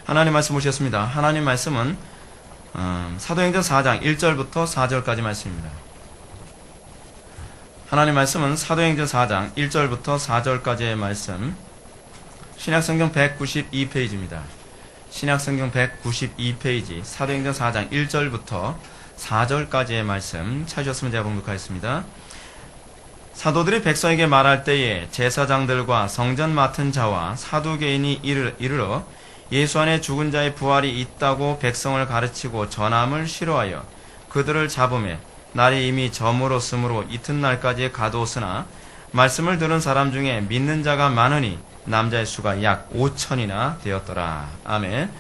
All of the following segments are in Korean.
하나님 말씀 보셨습니다. 하나님 말씀은 사도행전 4장 1절부터 4절까지 말씀입니다. 하나님 말씀은 사도행전 4장 1절부터 4절까지의 말씀, 신약성경 192페이지입니다. 신약성경 192페이지 사도행전 4장 1절부터 4절까지의 말씀 찾으셨으면 제가 봉독하겠습니다. 사도들이 백성에게 말할 때에 제사장들과 성전 맡은 자와 사두개인이 이르러 예수 안에 죽은 자의 부활이 있다고 백성을 가르치고 전함을 싫어하여 그들을 잡음에 날이 이미 저물었으므로 이튿날까지 가두었으나 말씀을 들은 사람 중에 믿는 자가 많으니 남자의 수가 약 5천이나 되었더라. 아멘.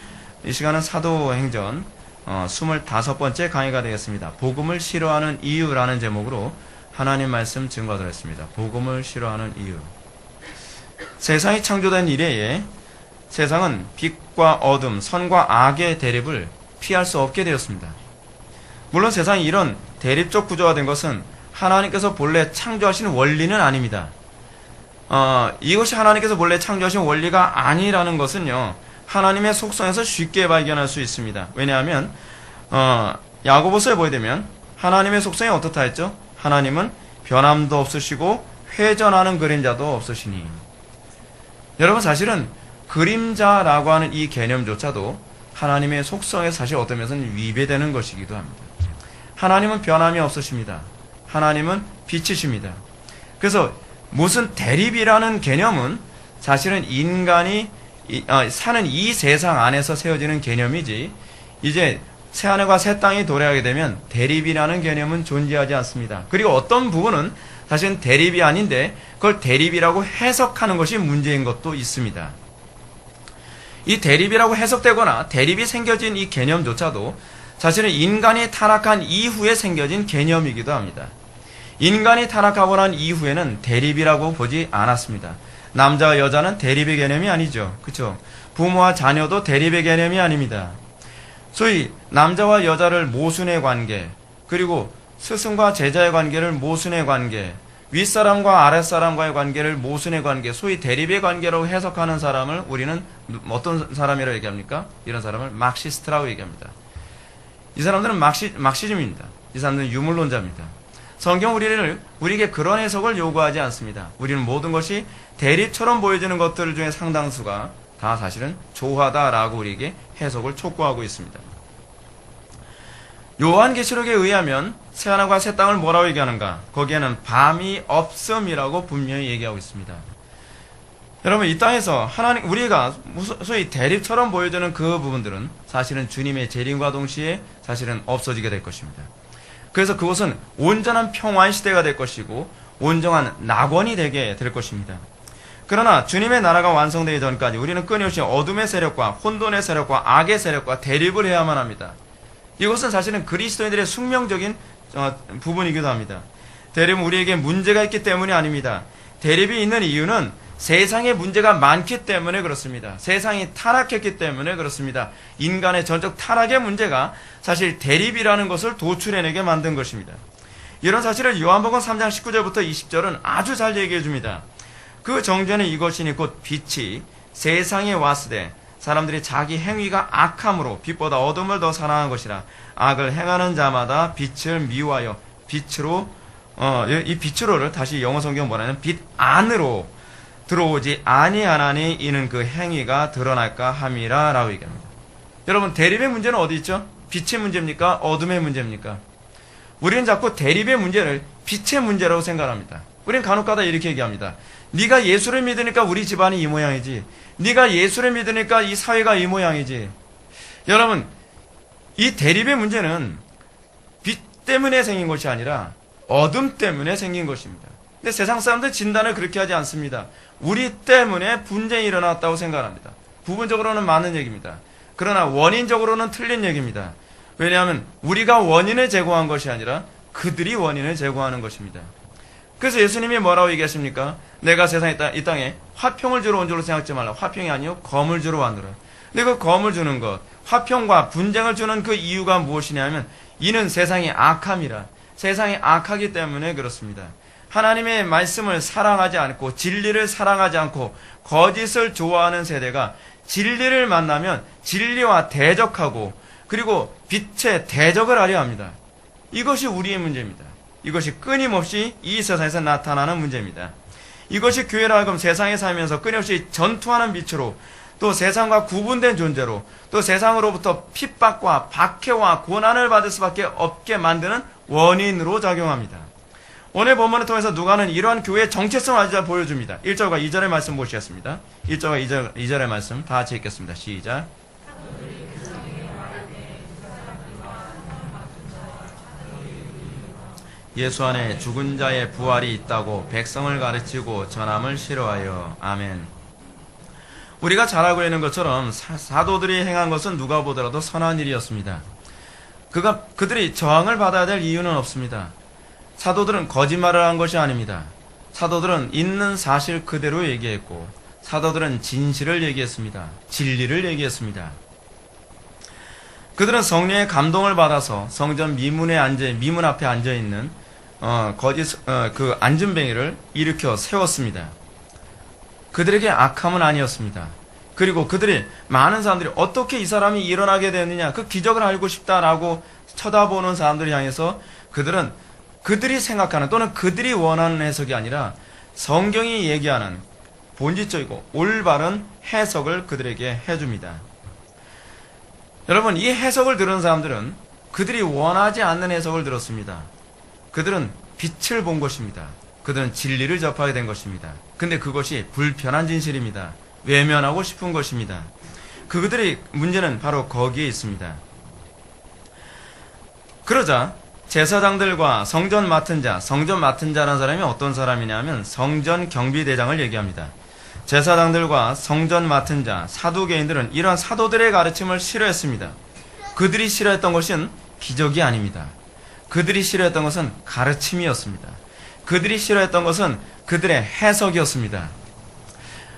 이 시간은 사도행전 25번째 강의가 되겠습니다. 복음을 싫어하는 이유라는 제목으로 하나님 말씀 증거하도록 했습니다. 복음을 싫어하는 이유. 세상이 창조된 이래에 세상은 빛과 어둠, 선과 악의 대립을 피할 수 없게 되었습니다. 물론 세상이 이런 대립적 구조가 된 것은 하나님께서 본래 창조하신 원리는 아닙니다. 이것이 하나님께서 본래 창조하신 원리가 아니라는 것은요, 하나님의 속성에서 쉽게 발견할 수 있습니다. 왜냐하면 야고보서에 보게 되면 하나님의 속성이 어떻다 했죠? 하나님은 변함도 없으시고 회전하는 그림자도 없으시니. 여러분, 사실은 그림자라고 하는 이 개념조차도 하나님의 속성에 사실 어떤 면에서는 위배되는 것이기도 합니다. 하나님은 변함이 없으십니다. 하나님은 빛이십니다. 그래서 무슨 대립이라는 개념은 사실은 인간이 사는 이 세상 안에서 세워지는 개념이지, 이제 새하늘과 새 땅이 도래하게 되면 대립이라는 개념은 존재하지 않습니다. 그리고 어떤 부분은 사실은 대립이 아닌데 그걸 대립이라고 해석하는 것이 문제인 것도 있습니다. 이 대립이라고 해석되거나 대립이 생겨진 이 개념조차도 사실은 인간이 타락한 이후에 생겨진 개념이기도 합니다. 인간이 타락하고 난 이후에는 대립이라고 보지 않았습니다. 남자와 여자는 대립의 개념이 아니죠. 그렇죠? 부모와 자녀도 대립의 개념이 아닙니다. 소위 남자와 여자를 모순의 관계, 그리고 스승과 제자의 관계를 모순의 관계, 윗사람과 아랫사람과의 관계를 모순의 관계, 소위 대립의 관계라고 해석하는 사람을 우리는 어떤 사람이라고 얘기합니까? 이런 사람을 막시스트라고 얘기합니다. 이 사람들은 막시즘입니다. 이 사람들은 유물론자입니다. 성경 우리에게 그런 해석을 요구하지 않습니다. 우리는 모든 것이 대립처럼 보여지는 것들 중에 상당수가 다 사실은 조화다라고 우리에게 해석을 촉구하고 있습니다. 요한계시록에 의하면 새하늘과 새 땅을 뭐라고 얘기하는가? 거기에는 밤이 없음이라고 분명히 얘기하고 있습니다. 여러분, 이 땅에서 우리가 소위 대립처럼 보여지는 그 부분들은 사실은 주님의 재림과 동시에 사실은 없어지게 될 것입니다. 그래서 그것은 온전한 평화의 시대가 될 것이고 온전한 낙원이 되게 될 것입니다. 그러나 주님의 나라가 완성되기 전까지 우리는 끊임없이 어둠의 세력과 혼돈의 세력과 악의 세력과 대립을 해야만 합니다. 이것은 사실은 그리스도인들의 숙명적인 부분이기도 합니다. 대립은 우리에게 문제가 있기 때문이 아닙니다. 대립이 있는 이유는 세상에 문제가 많기 때문에 그렇습니다. 세상이 타락했기 때문에 그렇습니다. 인간의 전적 타락의 문제가 사실 대립이라는 것을 도출해내게 만든 것입니다. 이런 사실을 요한복음 3장 19절부터 20절은 아주 잘 얘기해 줍니다. 그 정죄는 이것이니 곧 빛이 세상에 왔으되 사람들이 자기 행위가 악함으로 빛보다 어둠을 더 사랑한 것이라. 악을 행하는 자마다 빛을 미워하여 빛으로 이 빛으로를 다시 영어 성경 뭐라냐면 빛 안으로 들어오지 아니하나니 이는 그 행위가 드러날까 함이라 라고 얘기합니다. 여러분, 대립의 문제는 어디 있죠? 빛의 문제입니까? 어둠의 문제입니까? 우리는 자꾸 대립의 문제를 빛의 문제라고 생각합니다. 우리는 간혹가다 이렇게 얘기합니다. 네가 예수를 믿으니까 우리 집안이 이 모양이지, 네가 예수를 믿으니까 이 사회가 이 모양이지. 여러분, 이 대립의 문제는 빛 때문에 생긴 것이 아니라 어둠 때문에 생긴 것입니다. 근데 세상 사람들 진단을 그렇게 하지 않습니다. 우리 때문에 분쟁이 일어났다고 생각합니다. 부분적으로는 맞는 얘기입니다. 그러나 원인적으로는 틀린 얘기입니다. 왜냐하면 우리가 원인을 제공한 것이 아니라 그들이 원인을 제공하는 것입니다. 그래서 예수님이 뭐라고 얘기하십니까? 내가 세상에 이 땅에 화평을 주러 온 줄로 생각지 말라. 화평이 아니요 검을 주러 왔노라. 근데 그 검을 주는 것, 화평과 분쟁을 주는 그 이유가 무엇이냐면 이는 세상이 악함이라. 세상이 악하기 때문에 그렇습니다. 하나님의 말씀을 사랑하지 않고 진리를 사랑하지 않고 거짓을 좋아하는 세대가 진리를 만나면 진리와 대적하고 그리고 빛의 대적을 하려 합니다. 이것이 우리의 문제입니다. 이것이 끊임없이 이 세상에서 나타나는 문제입니다. 이것이 교회라 하여금 세상에 살면서 끊임없이 전투하는 빛으로 또 세상과 구분된 존재로 또 세상으로부터 핍박과 박해와 고난을 받을 수밖에 없게 만드는 원인으로 작용합니다. 오늘 본문을 통해서 누가는 이러한 교회의 정체성을 아주 잘 보여줍니다. 1절과 2절의 말씀 보시겠습니다. 1절과 2절의 말씀 다 같이 읽겠습니다. 시작. 예수 안에 죽은 자의 부활이 있다고 백성을 가르치고 전함을 싫어하여. 아멘. 우리가 잘 알고 있는 것처럼 사도들이 행한 것은 누가 보더라도 선한 일이었습니다. 그들이 저항을 받아야 될 이유는 없습니다. 사도들은 거짓말을 한 것이 아닙니다. 사도들은 있는 사실 그대로 얘기했고 사도들은 진실을 얘기했습니다. 진리를 얘기했습니다. 그들은 성령의 감동을 받아서 성전 미문 앞에 앉아 있는 그 앉은뱅이를 일으켜 세웠습니다. 그들에게 악함은 아니었습니다. 그리고 많은 사람들이 어떻게 이 사람이 일어나게 되느냐, 그 기적을 알고 싶다라고 쳐다보는 사람들을 향해서 그들이 생각하는 또는 그들이 원하는 해석이 아니라 성경이 얘기하는 본질적이고 올바른 해석을 그들에게 해줍니다. 여러분, 이 해석을 들은 사람들은 그들이 원하지 않는 해석을 들었습니다. 그들은 빛을 본 것입니다. 그들은 진리를 접하게 된 것입니다. 근데 그것이 불편한 진실입니다. 외면하고 싶은 것입니다. 그들의 문제는 바로 거기에 있습니다. 그러자 제사장들과 성전 맡은 자라는 사람이 어떤 사람이냐면 성전 경비대장을 얘기합니다. 제사장들과 성전 맡은 자, 사두개인들은 이러한 사도들의 가르침을 싫어했습니다. 그들이 싫어했던 것은 기적이 아닙니다. 그들이 싫어했던 것은 가르침이었습니다. 그들이 싫어했던 것은 그들의 해석이었습니다.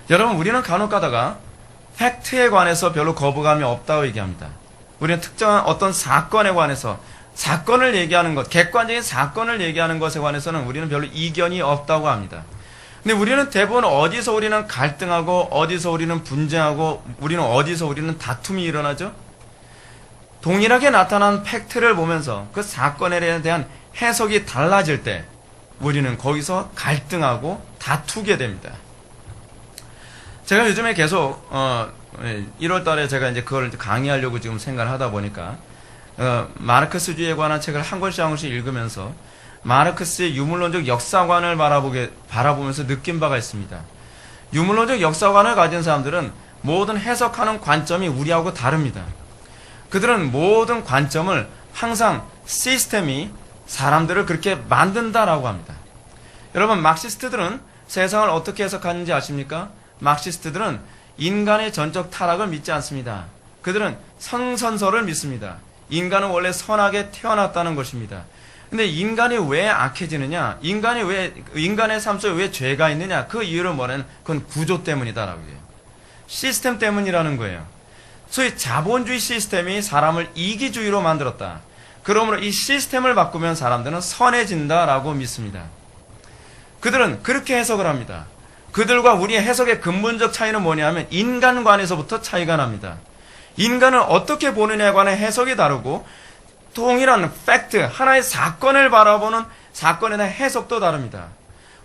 여러분, 우리는 간혹 가다가 팩트에 관해서 별로 거부감이 없다고 얘기합니다. 우리는 특정한 어떤 사건에 관해서 사건을 얘기하는 것, 객관적인 사건을 얘기하는 것에 관해서는 우리는 별로 이견이 없다고 합니다. 근데 우리는 대부분 어디서 우리는 갈등하고 어디서 우리는 분쟁하고 어디서 우리는 다툼이 일어나죠? 동일하게 나타난 팩트를 보면서 그 사건에 대한 해석이 달라질 때 우리는 거기서 갈등하고 다투게 됩니다. 제가 요즘에 계속 1월 달에 제가 이제 그걸 강의하려고 지금 생각을 하다 보니까 마르크스주의에 관한 책을 한 권씩 한 권씩 읽으면서 마르크스의 유물론적 역사관을 바라보면서 느낀 바가 있습니다. 유물론적 역사관을 가진 사람들은 모든 해석하는 관점이 우리하고 다릅니다. 그들은 모든 관점을 항상 시스템이 사람들을 그렇게 만든다라고 합니다. 여러분, 막시스트들은 세상을 어떻게 해석하는지 아십니까? 막시스트들은 인간의 전적 타락을 믿지 않습니다. 그들은 성선설을 믿습니다. 인간은 원래 선하게 태어났다는 것입니다. 근데 인간이 왜 악해지느냐? 인간의 삶 속에 왜 죄가 있느냐? 그 이유를 뭐냐면 그건 구조 때문이다라고 해요. 시스템 때문이라는 거예요. 소위 자본주의 시스템이 사람을 이기주의로 만들었다. 그러므로 이 시스템을 바꾸면 사람들은 선해진다라고 믿습니다. 그들은 그렇게 해석을 합니다. 그들과 우리의 해석의 근본적 차이는 뭐냐면 인간관에서부터 차이가 납니다. 인간을 어떻게 보느냐에 관한 해석이 다르고 동일한 팩트, 하나의 사건을 바라보는 사건에 대한 해석도 다릅니다.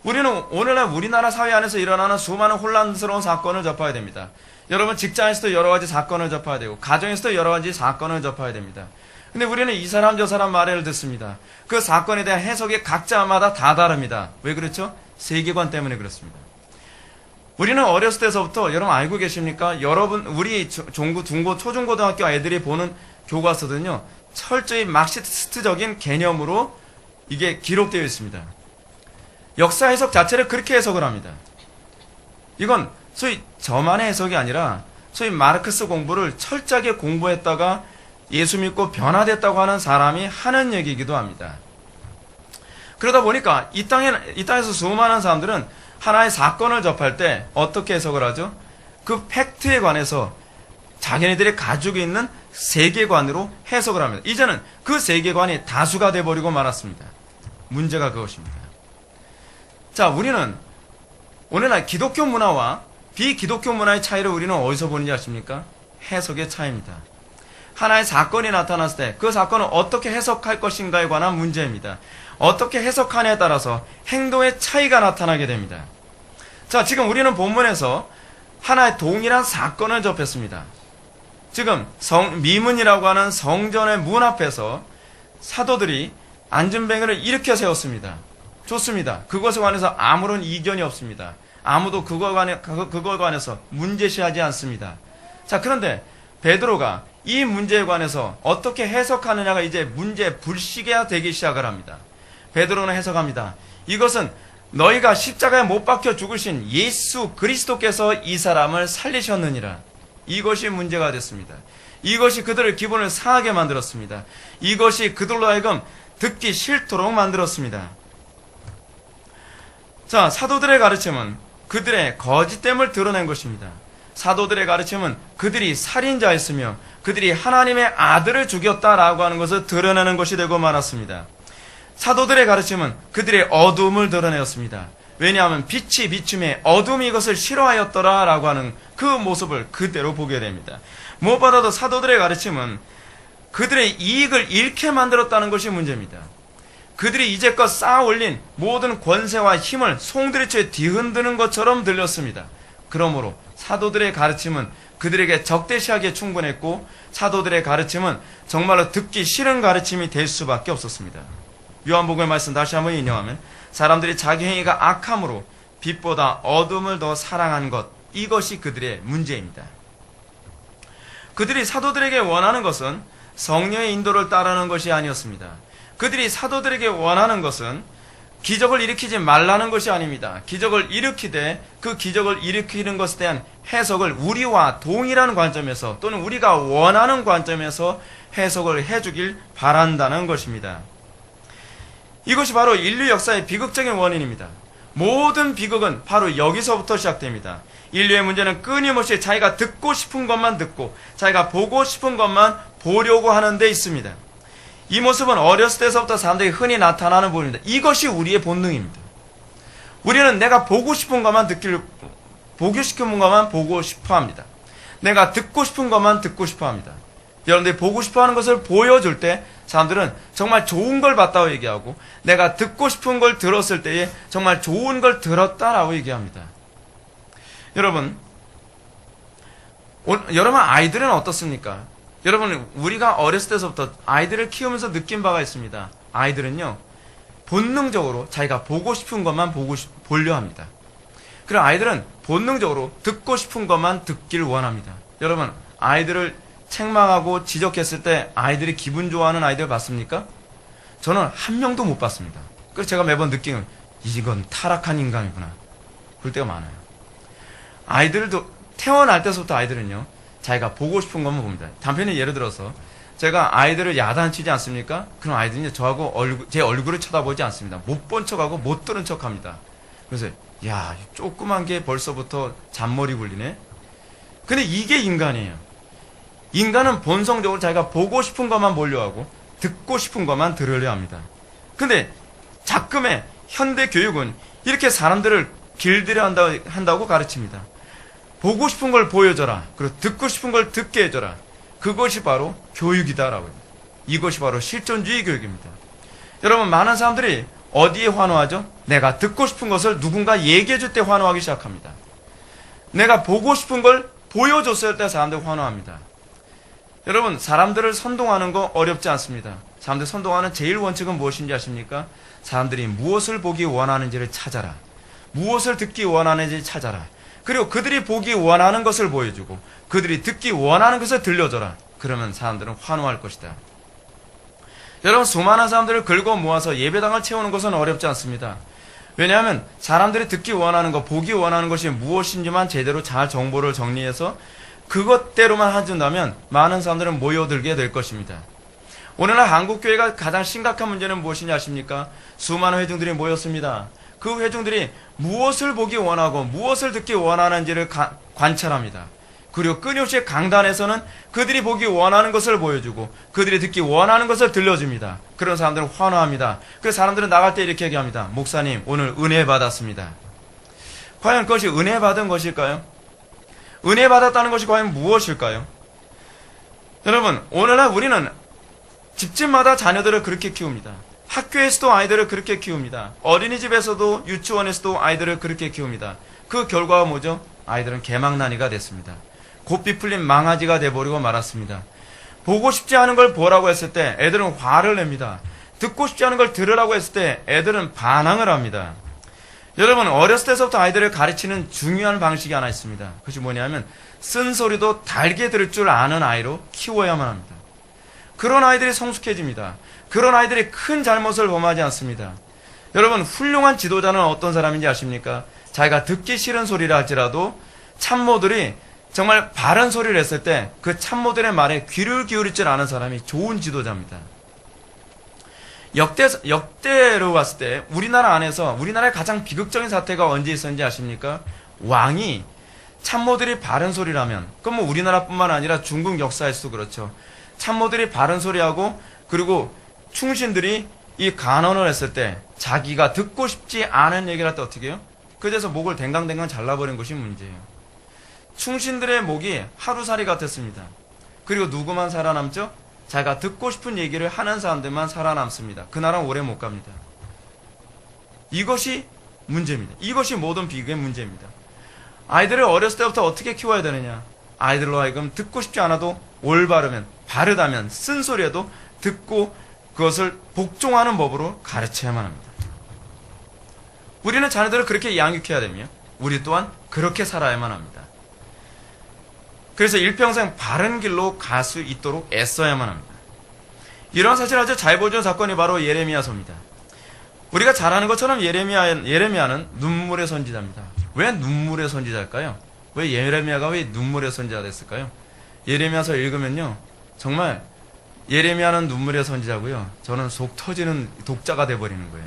우리는 오늘날 우리나라 사회 안에서 일어나는 수많은 혼란스러운 사건을 접해야 됩니다. 여러분, 직장에서도 여러 가지 사건을 접해야 되고 가정에서도 여러 가지 사건을 접해야 됩니다. 근데 우리는 이 사람 저 사람 말을 듣습니다. 그 사건에 대한 해석이 각자마다 다 다릅니다. 왜 그렇죠? 세계관 때문에 그렇습니다. 우리는 어렸을 때서부터 여러분 알고 계십니까? 여러분 우리 중고, 초중고등학교 아이들이 보는 교과서는요, 철저히 막시스트적인 개념으로 이게 기록되어 있습니다. 역사 해석 자체를 그렇게 해석을 합니다. 이건 소위 저만의 해석이 아니라 소위 마르크스 공부를 철저하게 공부했다가 예수 믿고 변화됐다고 하는 사람이 하는 얘기이기도 합니다. 그러다 보니까 이 땅에서 수많은 사람들은 하나의 사건을 접할 때 어떻게 해석을 하죠? 그 팩트에 관해서 자기네들이 가지고 있는 세계관으로 해석을 합니다. 이제는 그 세계관이 다수가 돼버리고 말았습니다. 문제가 그것입니다. 자, 우리는 오늘날 기독교 문화와 비기독교 문화의 차이를 우리는 어디서 보는지 아십니까? 해석의 차이입니다. 하나의 사건이 나타났을 때 그 사건을 어떻게 해석할 것인가에 관한 문제입니다. 어떻게 해석하냐에 따라서 행동의 차이가 나타나게 됩니다. 자, 지금 우리는 본문에서 하나의 동일한 사건을 접했습니다. 지금 미문이라고 하는 성전의 문 앞에서 사도들이 안전뱅이를 일으켜 세웠습니다. 좋습니다. 그것에 관해서 아무런 이견이 없습니다. 아무도 그거에 관해서 문제시하지 않습니다. 자, 그런데 베드로가 이 문제에 관해서 어떻게 해석하느냐가 이제 문제 불씨가 되기 시작을 합니다. 베드로는 해석합니다. 이것은 너희가 십자가에 못 박혀 죽으신 예수 그리스도께서 이 사람을 살리셨느니라. 이것이 문제가 됐습니다. 이것이 그들의 기분을 상하게 만들었습니다. 이것이 그들로 하여금 듣기 싫도록 만들었습니다. 자, 사도들의 가르침은 그들의 거짓됨을 드러낸 것입니다. 사도들의 가르침은 그들이 살인자였으며 그들이 하나님의 아들을 죽였다라고 하는 것을 드러내는 것이 되고 말았습니다. 사도들의 가르침은 그들의 어두움을 드러내었습니다. 왜냐하면 빛이 비춤에 어둠이 이것을 싫어하였더라라고 하는 그 모습을 그대로 보게 됩니다. 무엇보다도 사도들의 가르침은 그들의 이익을 잃게 만들었다는 것이 문제입니다. 그들이 이제껏 쌓아 올린 모든 권세와 힘을 송두리째 뒤흔드는 것처럼 들렸습니다. 그러므로 사도들의 가르침은 그들에게 적대시하기에 충분했고 사도들의 가르침은 정말로 듣기 싫은 가르침이 될 수밖에 없었습니다. 요한복음의 말씀 다시 한번 인용하면 사람들이 자기 행위가 악함으로 빛보다 어둠을 더 사랑한 것, 이것이 그들의 문제입니다. 그들이 사도들에게 원하는 것은 성령의 인도를 따르는 것이 아니었습니다. 그들이 사도들에게 원하는 것은 기적을 일으키지 말라는 것이 아닙니다. 기적을 일으키되 그 기적을 일으키는 것에 대한 해석을 우리와 동일한 관점에서 또는 우리가 원하는 관점에서 해석을 해주길 바란다는 것입니다. 이것이 바로 인류 역사의 비극적인 원인입니다. 모든 비극은 바로 여기서부터 시작됩니다. 인류의 문제는 끊임없이 자기가 듣고 싶은 것만 듣고 자기가 보고 싶은 것만 보려고 하는 데 있습니다. 이 모습은 어렸을 때서부터 사람들이 흔히 나타나는 부분입니다. 이것이 우리의 본능입니다. 우리는 내가 보고 싶은 것만 보고 싶은 것만 보고 싶어 합니다. 내가 듣고 싶은 것만 듣고 싶어 합니다. 여러분들이 보고 싶어 하는 것을 보여줄 때 사람들은 정말 좋은 걸 봤다고 얘기하고 내가 듣고 싶은 걸 들었을 때에 정말 좋은 걸 들었다라고 얘기합니다. 여러분 아이들은 어떻습니까? 여러분, 우리가 어렸을 때서부터 아이들을 키우면서 느낀 바가 있습니다. 아이들은요, 본능적으로 자기가 보고 싶은 것만 보려 합니다. 그리고 아이들은 본능적으로 듣고 싶은 것만 듣길 원합니다. 여러분, 아이들을 책망하고 지적했을 때 아이들이 기분 좋아하는 아이들 봤습니까? 저는 한 명도 못 봤습니다. 그래서 제가 매번 느끼는, 이건 타락한 인간이구나. 그럴 때가 많아요. 아이들도, 태어날 때서부터 아이들은요, 자기가 보고 싶은 것만 봅니다. 단편히 예를 들어서 제가 아이들을 야단치지 않습니까? 그럼 아이들이 저하고 제 얼굴을 쳐다보지 않습니다. 못 본 척하고 못 들은 척합니다. 그래서 야, 조그만 게 벌써부터 잔머리 굴리네. 근데 이게 인간이에요. 인간은 본성적으로 자기가 보고 싶은 것만 보려 하고 듣고 싶은 것만 들으려 합니다. 근데 작금의 현대 교육은 이렇게 사람들을 길들여 한다고 가르칩니다. 보고 싶은 걸 보여줘라. 그리고 듣고 싶은 걸 듣게 해줘라. 그것이 바로 교육이다라고 합니다. 이것이 바로 실존주의 교육입니다. 여러분, 많은 사람들이 어디에 환호하죠? 내가 듣고 싶은 것을 누군가 얘기해 줄 때 환호하기 시작합니다. 내가 보고 싶은 걸 보여줬을 때 사람들이 환호합니다. 여러분, 사람들을 선동하는 거 어렵지 않습니다. 사람들 선동하는 제일 원칙은 무엇인지 아십니까? 사람들이 무엇을 보기 원하는지를 찾아라. 무엇을 듣기 원하는지 찾아라. 그리고 그들이 보기 원하는 것을 보여주고 그들이 듣기 원하는 것을 들려줘라. 그러면 사람들은 환호할 것이다. 여러분, 수많은 사람들을 긁어 모아서 예배당을 채우는 것은 어렵지 않습니다. 왜냐하면 사람들이 듣기 원하는 것, 보기 원하는 것이 무엇인지만 제대로 잘 정보를 정리해서 그것대로만 해준다면 많은 사람들은 모여들게 될 것입니다. 오늘날 한국교회가 가장 심각한 문제는 무엇이냐 아십니까? 수많은 회중들이 모였습니다. 그 회중들이 무엇을 보기 원하고 무엇을 듣기 원하는지를 관찰합니다. 그리고 끊임없이 강단에서는 그들이 보기 원하는 것을 보여주고 그들이 듣기 원하는 것을 들려줍니다. 그런 사람들은 환호합니다. 그 사람들은 나갈 때 이렇게 얘기합니다. 목사님, 오늘 은혜 받았습니다. 과연 그것이 은혜 받은 것일까요? 은혜 받았다는 것이 과연 무엇일까요? 여러분, 오늘날 우리는 집집마다 자녀들을 그렇게 키웁니다. 학교에서도 아이들을 그렇게 키웁니다. 어린이집에서도 유치원에서도 아이들을 그렇게 키웁니다. 그 결과가 뭐죠? 아이들은 개망난이가 됐습니다. 고삐 풀린 망아지가 돼버리고 말았습니다. 보고 싶지 않은 걸 보라고 했을 때 애들은 화를 냅니다. 듣고 싶지 않은 걸 들으라고 했을 때 애들은 반항을 합니다. 여러분, 어렸을 때부터 아이들을 가르치는 중요한 방식이 하나 있습니다. 그것이 뭐냐면 쓴소리도 달게 들을 줄 아는 아이로 키워야만 합니다. 그런 아이들이 성숙해집니다. 그런 아이들이 큰 잘못을 범하지 않습니다. 여러분, 훌륭한 지도자는 어떤 사람인지 아십니까? 자기가 듣기 싫은 소리를 할지라도 참모들이 정말 바른 소리를 했을 때 그 참모들의 말에 귀를 기울일 줄 아는 사람이 좋은 지도자입니다. 역대로 봤을 때 우리나라 안에서 우리나라의 가장 비극적인 사태가 언제 있었는지 아십니까? 왕이 참모들이 바른 소리를 하면, 그건 뭐 우리나라뿐만 아니라 중국 역사에서도 그렇죠. 참모들이 바른 소리하고 그리고 충신들이 이 간언을 했을 때 자기가 듣고 싶지 않은 얘기를 할 때 어떻게 해요? 그래서 목을 댕강댕강 잘라버린 것이 문제예요. 충신들의 목이 하루살이 같았습니다. 그리고 누구만 살아남죠? 자기가 듣고 싶은 얘기를 하는 사람들만 살아남습니다. 그 나라는 오래 못 갑니다. 이것이 문제입니다. 이것이 모든 비극의 문제입니다. 아이들을 어렸을 때부터 어떻게 키워야 되느냐? 아이들로 하여금 듣고 싶지 않아도 올바르면, 바르다면, 쓴소리에도 듣고 그것을 복종하는 법으로 가르쳐야만 합니다. 우리는 자녀들을 그렇게 양육해야 되며 우리 또한 그렇게 살아야만 합니다. 그래서 일평생 바른 길로 갈 수 있도록 애써야만 합니다. 이런 사실을 아주 잘 보여준 사건이 바로 예레미야서입니다. 우리가 잘 아는 것처럼 예레미야는 눈물의 선지자입니다. 왜 눈물의 선지자일까요? 왜 예레미야가 왜 눈물의 선지자가 됐을까요? 예레미야서 읽으면요, 정말 예레미야는 눈물의 선지자고요, 저는 속 터지는 독자가 돼버리는 거예요.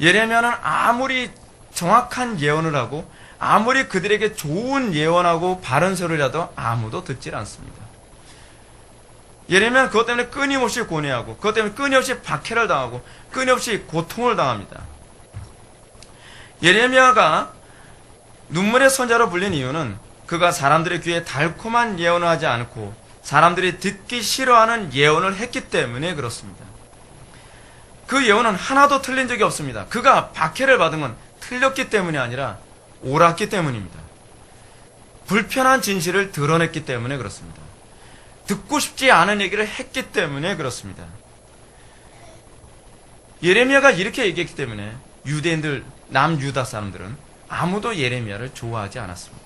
예레미야는 아무리 정확한 예언을 하고 아무리 그들에게 좋은 예언하고 바른 소리를 해도 아무도 듣질 않습니다. 예레미야는 그것 때문에 끊임없이 고뇌하고 그것 때문에 끊임없이 박해를 당하고 끊임없이 고통을 당합니다. 예레미야가 눈물의 선자로 불린 이유는 그가 사람들의 귀에 달콤한 예언을 하지 않고 사람들이 듣기 싫어하는 예언을 했기 때문에 그렇습니다. 그 예언은 하나도 틀린 적이 없습니다. 그가 박해를 받은 건 틀렸기 때문이 아니라 옳았기 때문입니다. 불편한 진실을 드러냈기 때문에 그렇습니다. 듣고 싶지 않은 얘기를 했기 때문에 그렇습니다. 예레미야가 이렇게 얘기했기 때문에 유대인들, 남유다 사람들은 아무도 예레미야를 좋아하지 않았습니다.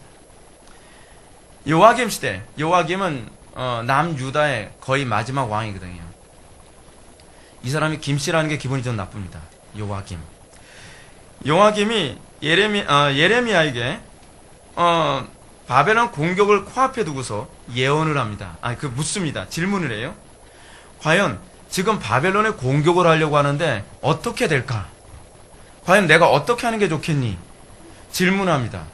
요아김 시대, 요아김은 남유다의 거의 마지막 왕이거든요. 이 사람이 김씨라는 게 기분이 좀 나쁩니다. 요아김. 요아김이 예레미야에게 바벨론 공격을 코앞에 두고서 예언을 합니다. 묻습니다. 질문을 해요. 과연 지금 바벨론에 공격을 하려고 하는데 어떻게 될까? 과연 내가 어떻게 하는 게 좋겠니? 질문합니다.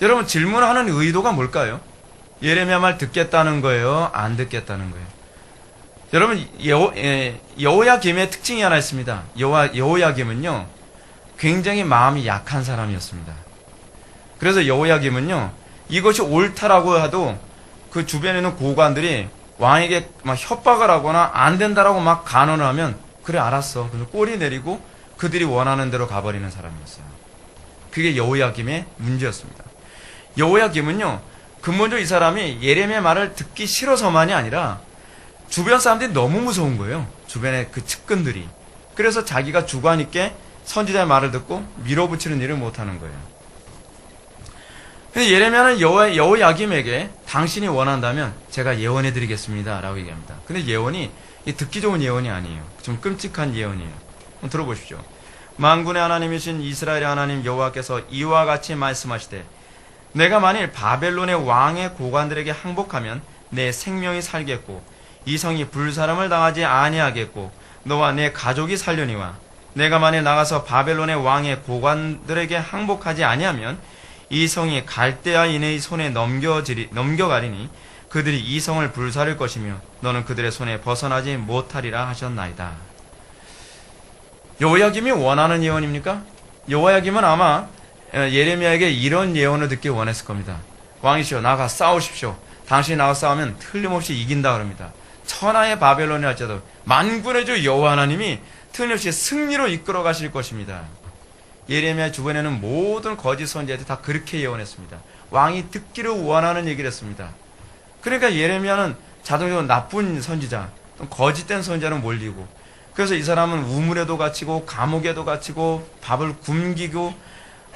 여러분, 질문하는 의도가 뭘까요? 예레미야 말 듣겠다는 거예요? 안 듣겠다는 거예요? 여러분, 여호야김의 특징이 하나 있습니다. 여호야김은요, 굉장히 마음이 약한 사람이었습니다. 그래서 여호야김은요, 이것이 옳다라고 해도 그 주변에 있는 고관들이 왕에게 막 협박을 하거나 안 된다라고 막 간언을 하면, 그래 알았어, 그래서 꼬리 내리고 그들이 원하는 대로 가버리는 사람이었어요. 그게 여호야김의 문제였습니다. 여호야김은요, 근본적으로 이 사람이 예레미야 말을 듣기 싫어서만이 아니라 주변 사람들이 너무 무서운 거예요. 주변의 그 측근들이. 그래서 자기가 주관 있게 선지자의 말을 듣고 밀어붙이는 일을 못하는 거예요. 근데 예레미야는 여호야김에게 당신이 원한다면 제가 예언해드리겠습니다 라고 얘기합니다. 근데 예언이 듣기 좋은 예언이 아니에요. 좀 끔찍한 예언이에요. 한번 들어보십시오. 만군의 하나님이신 이스라엘의 하나님 여호와께서 이와 같이 말씀하시되, 내가 만일 바벨론의 왕의 고관들에게 항복하면 내 생명이 살겠고 이 성이 불사름을 당하지 아니하겠고 너와 내 가족이 살려니와, 내가 만일 나가서 바벨론의 왕의 고관들에게 항복하지 아니하면 이 성이 갈대아인의 손에 넘겨가리니 그들이 이 성을 불사를 것이며 너는 그들의 손에 벗어나지 못하리라 하셨나이다. 여호야김이 원하는 예언입니까? 여호야김은 아마 예레미야에게 이런 예언을 듣기 원했을 겁니다. 왕이시여 나가 싸우십시오. 당신이 나가 싸우면 틀림없이 이긴다 그럽니다. 천하의 바벨론이 할지라도 만군의 주 여호와 하나님이 틀림없이 승리로 이끌어 가실 것입니다. 예레미야 주변에는 모든 거짓 선지자들이 다 그렇게 예언했습니다. 왕이 듣기를 원하는 얘기를 했습니다. 그러니까 예레미야는 자동적으로 나쁜 선지자, 거짓된 선지자는 몰리고, 그래서 이 사람은 우물에도 갇히고 감옥에도 갇히고 밥을 굶기고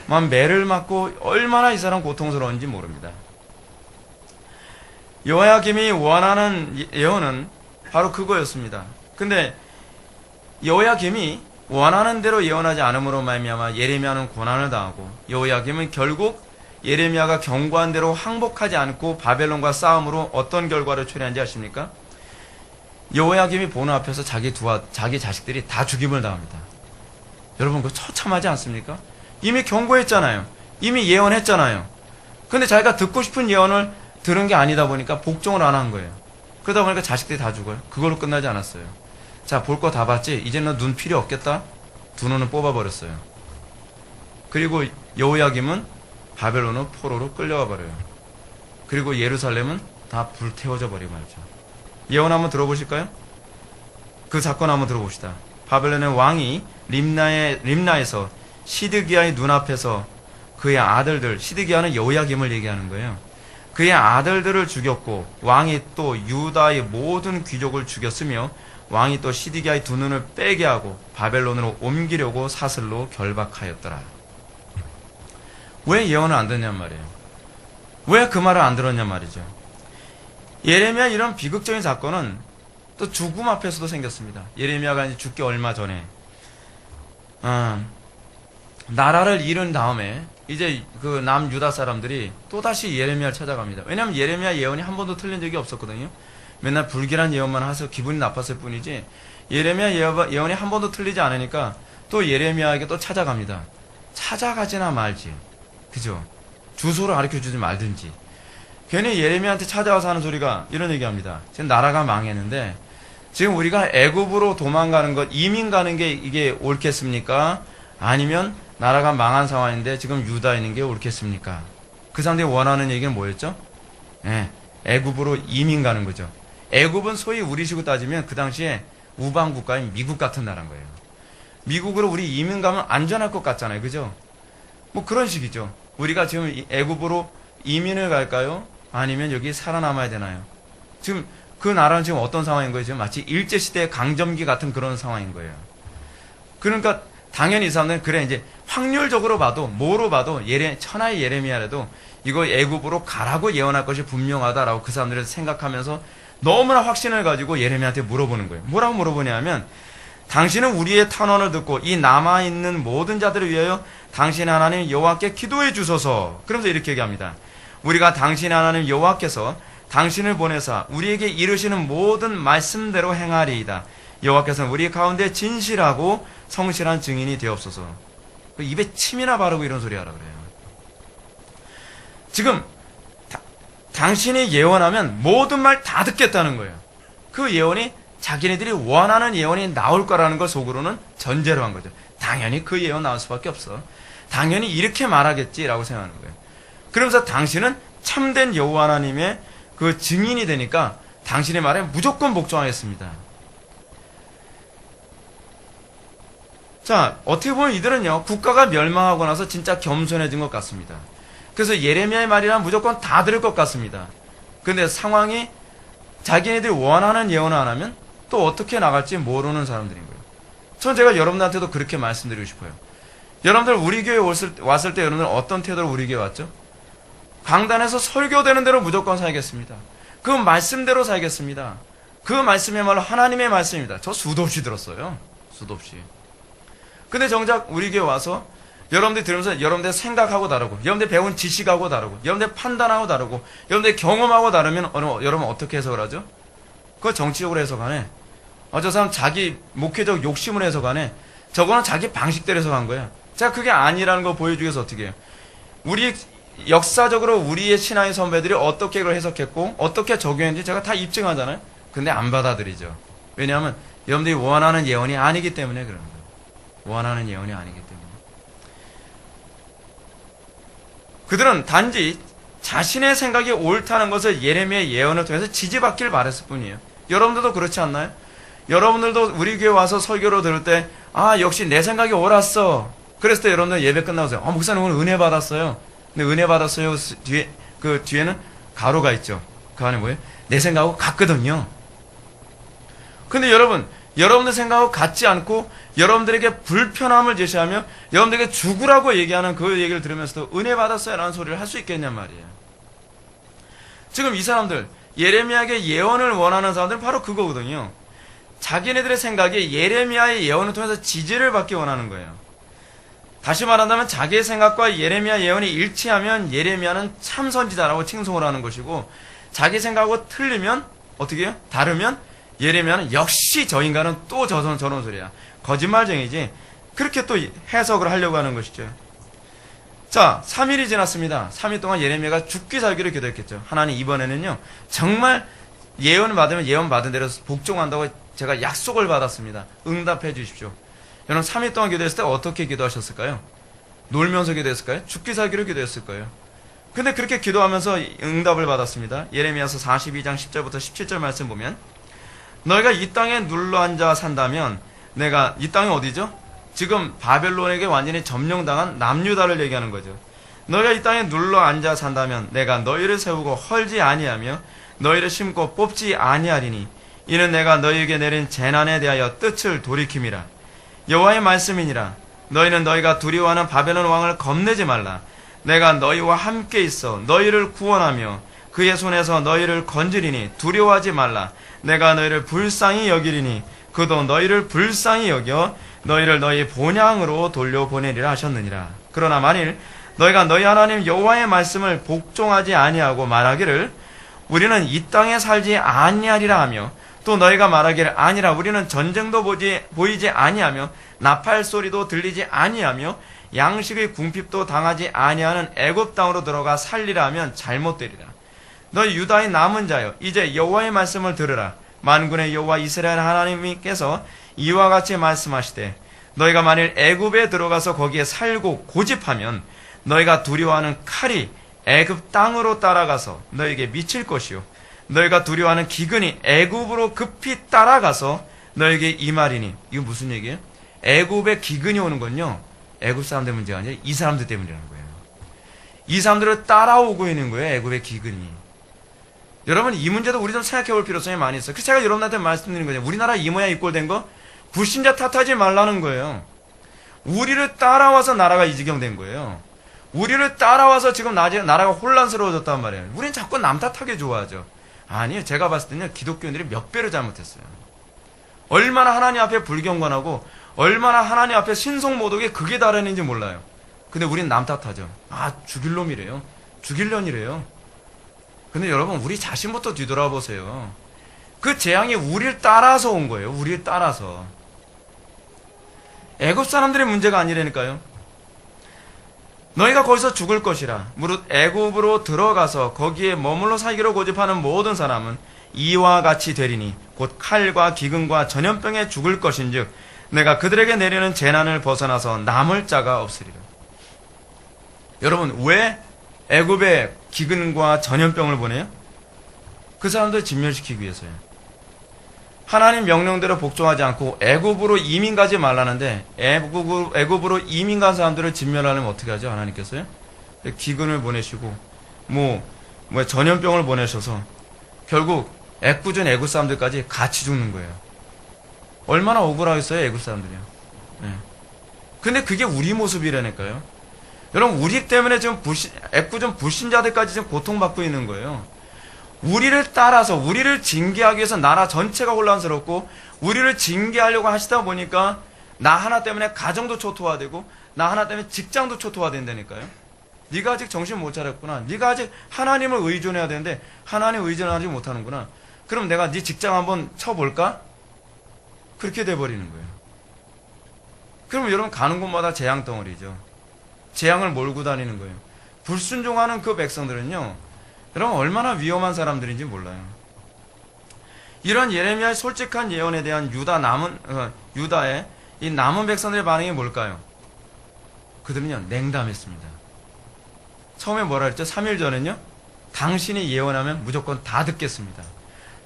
막 매를 맞고 얼마나 이 사람 고통스러운지 모릅니다. 여호야김이 원하는 예언은 바로 그거였습니다. 근데 여호야김이 원하는 대로 예언하지 않음으로 말미암아 예레미야는 고난을 당하고, 여호야김은 결국 예레미야가 경고한 대로 항복하지 않고 바벨론과 싸움으로 어떤 결과를 초래한지 아십니까? 여호야김이 보는 앞에서 자기 자식들이 다 죽임을 당합니다. 여러분 그거 처참하지 않습니까? 이미 경고했잖아요. 이미 예언했잖아요. 근데 자기가 듣고 싶은 예언을 들은 게 아니다 보니까 복종을 안 한 거예요. 그러다 보니까 자식들이 다 죽어요. 그걸로 끝나지 않았어요. 자, 볼 거 다 봤지? 이제는 너 눈 필요 없겠다? 두 눈은 뽑아버렸어요. 그리고 여호야김은 바벨론으로 포로로 끌려가 버려요. 그리고 예루살렘은 다 불태워져 버리고 말이죠. 예언 한번 들어보실까요? 그 사건 한번 들어봅시다. 바벨론의 왕이 림나에서 시드기야의 눈앞에서 그의 아들들, 시드기야는 여호야김을 얘기하는 거예요. 그의 아들들을 죽였고 왕이 또 유다의 모든 귀족을 죽였으며 왕이 또 시드기야의 두 눈을 빼게 하고 바벨론으로 옮기려고 사슬로 결박하였더라. 왜 예언을 안 듣냔 말이에요. 왜 그 말을 안 들었냔 말이죠. 예레미야 이런 비극적인 사건은 또 죽음 앞에서도 생겼습니다. 예레미야가 이제 죽기 얼마 전에 나라를 잃은 다음에 이제 그 남유다 사람들이 또다시 예레미야를 찾아갑니다. 왜냐하면 예레미야 예언이 한 번도 틀린 적이 없었거든요. 맨날 불길한 예언만 해서 기분이 나빴을 뿐이지 예레미야 예언이 한 번도 틀리지 않으니까 또 예레미야에게 또 찾아갑니다. 찾아가지나 말지. 그죠? 주소를 가르쳐주지 말든지. 괜히 예레미야한테 찾아와서 하는 소리가 이런 얘기합니다. 지금 나라가 망했는데 지금 우리가 애굽으로 도망가는 것, 이민 가는 게 이게 옳겠습니까? 아니면 나라가 망한 상황인데 지금 유다에 있는 게 옳겠습니까? 그 사람들이 원하는 얘기는 뭐였죠? 네, 애굽으로 이민 가는 거죠. 애굽은 소위 우리식으로 따지면 그 당시에 우방 국가인 미국 같은 나라인 거예요. 미국으로 우리 이민 가면 안전할 것 같잖아요. 그죠? 뭐 그런 식이죠. 우리가 지금 애굽으로 이민을 갈까요? 아니면 여기 살아남아야 되나요? 지금 그 나라는 지금 어떤 상황인 거예요? 지금 마치 일제시대 강점기 같은 그런 상황인 거예요. 그러니까 당연히 이 사람들은 그래 이제 확률적으로 봐도 뭐로 봐도 천하의 예레미야라도 이거 애굽으로 가라고 예언할 것이 분명하다라고 그 사람들은 생각하면서 너무나 확신을 가지고 예레미야한테 물어보는 거예요. 뭐라고 물어보냐면 당신은 우리의 탄원을 듣고 이 남아있는 모든 자들을 위하여 당신의 하나님 여호와께 기도해 주소서. 그러면서 이렇게 얘기합니다. 우리가 당신의 하나님 여호와께서 당신을 보내사 우리에게 이르시는 모든 말씀대로 행하리이다. 여호와께서는 우리 가운데 진실하고 성실한 증인이 되옵소서. 입에 침이나 바르고 이런 소리 하라 그래요. 지금 당신이 예언하면 모든 말 다 듣겠다는 거예요. 그 예언이 자기네들이 원하는 예언이 나올 거라는 걸 속으로는 전제로 한 거죠. 당연히 그 예언 나올 수밖에 없어. 당연히 이렇게 말하겠지라고 생각하는 거예요. 그러면서 당신은 참된 여호와 하나님의 그 증인이 되니까 당신의 말에 무조건 복종하겠습니다. 자, 어떻게 보면 이들은요, 국가가 멸망하고 나서 진짜 겸손해진 것 같습니다. 그래서 예레미야의 말이란 무조건 다 들을 것 같습니다. 근데 상황이 자기네들이 원하는 예언을 안 하면 또 어떻게 나갈지 모르는 사람들인 거예요. 전 제가 여러분들한테도 그렇게 말씀드리고 싶어요. 여러분들 우리 교회 왔을 때 여러분들 어떤 태도로 우리 교회 왔죠? 강단에서 설교되는 대로 무조건 살겠습니다. 그 말씀대로 살겠습니다. 그 말씀이야말로 하나님의 말씀입니다. 저 수도 없이 들었어요. 수도 없이. 근데 정작 우리 교회 와서 여러분들이 들으면서 여러분들 생각하고 다르고, 여러분들 배운 지식하고 다르고, 여러분들 판단하고 다르고, 여러분들 경험하고 다르면 여러분 어떻게 해석을 하죠? 그거 정치적으로 해석하네. 저 사람 자기 목회적 욕심으로 해석하네. 저거는 자기 방식대로 해석한 거야. 제가 그게 아니라는 거 보여주기 위해서 어떻게 해요? 우리 역사적으로 우리의 신앙의 선배들이 어떻게 그걸 해석했고 어떻게 적용했는지 제가 다 입증하잖아요. 근데 안 받아들이죠. 왜냐하면 여러분들이 원하는 예언이 아니기 때문에 그런 거예요. 원하는 예언이 아니기 때문에. 그들은 단지 자신의 생각이 옳다는 것을 예레미야의 예언을 통해서 지지받길 바랬을 뿐이에요. 여러분들도 그렇지 않나요? 여러분들도 우리 교회 와서 설교를 들을 때, 아, 역시 내 생각이 옳았어. 그랬을 때 여러분들 예배 끝나고, 목사님 오늘 은혜 받았어요. 근데 은혜 받았어요. 그 뒤에는 가로가 있죠. 그 안에 뭐예요? 내 생각하고 같거든요. 근데 여러분들 생각하고 같지 않고 여러분들에게 불편함을 제시하며 여러분들에게 죽으라고 얘기하는 그 얘기를 들으면서도 은혜 받았어요 라는 소리를 할 수 있겠냔 말이에요. 지금 이 사람들, 예레미야에게 예언을 원하는 사람들은 바로 그거거든요. 자기네들의 생각이 예레미야의 예언을 통해서 지지를 받기 원하는 거예요. 다시 말한다면 자기의 생각과 예레미야 예언이 일치하면 예레미야는 참 선지자라고 칭송을 하는 것이고, 자기 생각하고 틀리면 어떻게 해요? 다르면 예레미야는 역시 저 인간은 또 저런 소리야. 거짓말쟁이지. 그렇게 또 해석을 하려고 하는 것이죠. 자, 3일이 지났습니다. 3일 동안 예레미야가 죽기 살기를 기도했겠죠. 하나님 이번에는요, 정말 예언을 받으면 예언 받은 대로 복종한다고 제가 약속을 받았습니다. 응답해 주십시오. 여러분 3일 동안 기도했을 때 어떻게 기도하셨을까요? 놀면서 기도했을까요? 죽기 살기를 기도했을 거예요. 근데 그렇게 기도하면서 응답을 받았습니다. 예레미야서 42장 10절부터 17절 말씀 보면, 너희가 이 땅에 눌러앉아 산다면 내가, 이 땅이 어디죠? 지금 바벨론에게 완전히 점령당한 남유다를 얘기하는 거죠. 너희가 이 땅에 눌러앉아 산다면 내가 너희를 세우고 헐지 아니하며 너희를 심고 뽑지 아니하리니 이는 내가 너희에게 내린 재난에 대하여 뜻을 돌이킴이라. 여호와의 말씀이니라. 너희는 너희가 두려워하는 바벨론 왕을 겁내지 말라. 내가 너희와 함께 있어 너희를 구원하며 그의 손에서 너희를 건지리니 두려워하지 말라. 내가 너희를 불쌍히 여기리니 그도 너희를 불쌍히 여겨 너희를 너희 본향으로 돌려보내리라 하셨느니라. 그러나 만일 너희가 너희 하나님 여호와의 말씀을 복종하지 아니하고 말하기를 우리는 이 땅에 살지 아니하리라 하며, 또 너희가 말하기를 아니라 우리는 전쟁도 보이지 아니하며 나팔 소리도 들리지 아니하며 양식의 궁핍도 당하지 아니하는 애굽 땅으로 들어가 살리라 하면 잘못되리라. 너희 유다의 남은 자여, 이제 여호와의 말씀을 들으라. 만군의 여호와 이스라엘 하나님께서 이와 같이 말씀하시되, 너희가 만일 애굽에 들어가서 거기에 살고 고집하면 너희가 두려워하는 칼이 애굽 땅으로 따라가서 너희에게 미칠 것이요, 너희가 두려워하는 기근이 애굽으로 급히 따라가서 너희에게 임하리니. 이거 무슨 얘기예요? 애굽에 기근이 오는 건요, 애굽 사람들 문제가 아니라 이 사람들 때문이라는 거예요. 이 사람들을 따라오고 있는 거예요, 애굽의 기근이. 여러분, 이 문제도 우리 좀 생각해 볼 필요성이 많이 있어요. 그래서 제가 여러분한테 말씀드리는 거예요. 우리나라 이 모양 이 꼴 된 거 불신자 탓하지 말라는 거예요. 우리를 따라와서 나라가 이 지경 된 거예요. 우리를 따라와서 지금 나라가 혼란스러워졌단 말이에요. 우리는 자꾸 남 탓하게 좋아하죠. 아니요, 제가 봤을 때는 기독교인들이 몇 배로 잘못했어요. 얼마나 하나님 앞에 불경건하고 얼마나 하나님 앞에 신성모독에 극에 달하는지 몰라요. 근데 우린 남 탓하죠. 아, 죽일 놈이래요. 죽일 년이래요. 근데 여러분, 우리 자신부터 뒤돌아보세요. 그 재앙이 우리를 따라서 온 거예요. 우리를 따라서. 애굽 사람들의 문제가 아니라니까요. 너희가 거기서 죽을 것이라. 무릇 애굽으로 들어가서 거기에 머물러 살기로 고집하는 모든 사람은 이와 같이 되리니 곧 칼과 기근과 전염병에 죽을 것인즉 내가 그들에게 내리는 재난을 벗어나서 남을 자가 없으리라. 여러분, 왜 애굽에 기근과 전염병을 보내요? 그 사람들 진멸시키기 위해서요. 하나님 명령대로 복종하지 않고 애굽으로 이민 가지 말라는데 애굽으로 이민 간 사람들을 진멸하려면 어떻게 하죠? 하나님께서요? 기근을 보내시고 전염병을 보내셔서 결국 애꿎은 애굽 사람들까지 같이 죽는 거예요. 얼마나 억울하겠어요, 애굽 사람들이요. 네. 근데 그게 우리 모습이라니까요. 여러분, 우리 때문에 지금 애꿎은 불신자들까지 지금 고통받고 있는 거예요. 우리를 따라서 우리를 징계하기 위해서 나라 전체가 혼란스럽고 우리를 징계하려고 하시다 보니까 나 하나 때문에 가정도 초토화되고 나 하나 때문에 직장도 초토화된다니까요. 네가 아직 정신 못 차렸구나. 네가 아직 하나님을 의존해야 되는데 하나님 의존하지 못하는구나. 그럼 내가 네 직장 한번 쳐볼까? 그렇게 돼버리는 거예요. 그럼 여러분, 가는 곳마다 재앙 덩어리죠. 재앙을 몰고 다니는 거예요. 불순종하는 그 백성들은요, 여러분 얼마나 위험한 사람들인지 몰라요. 이런 예레미야의 솔직한 예언에 대한 유다의 이 남은 백성들의 반응이 뭘까요? 그들은요, 냉담했습니다. 처음에 뭐라 그랬죠? 3일 전에는요, 당신이 예언하면 무조건 다 듣겠습니다.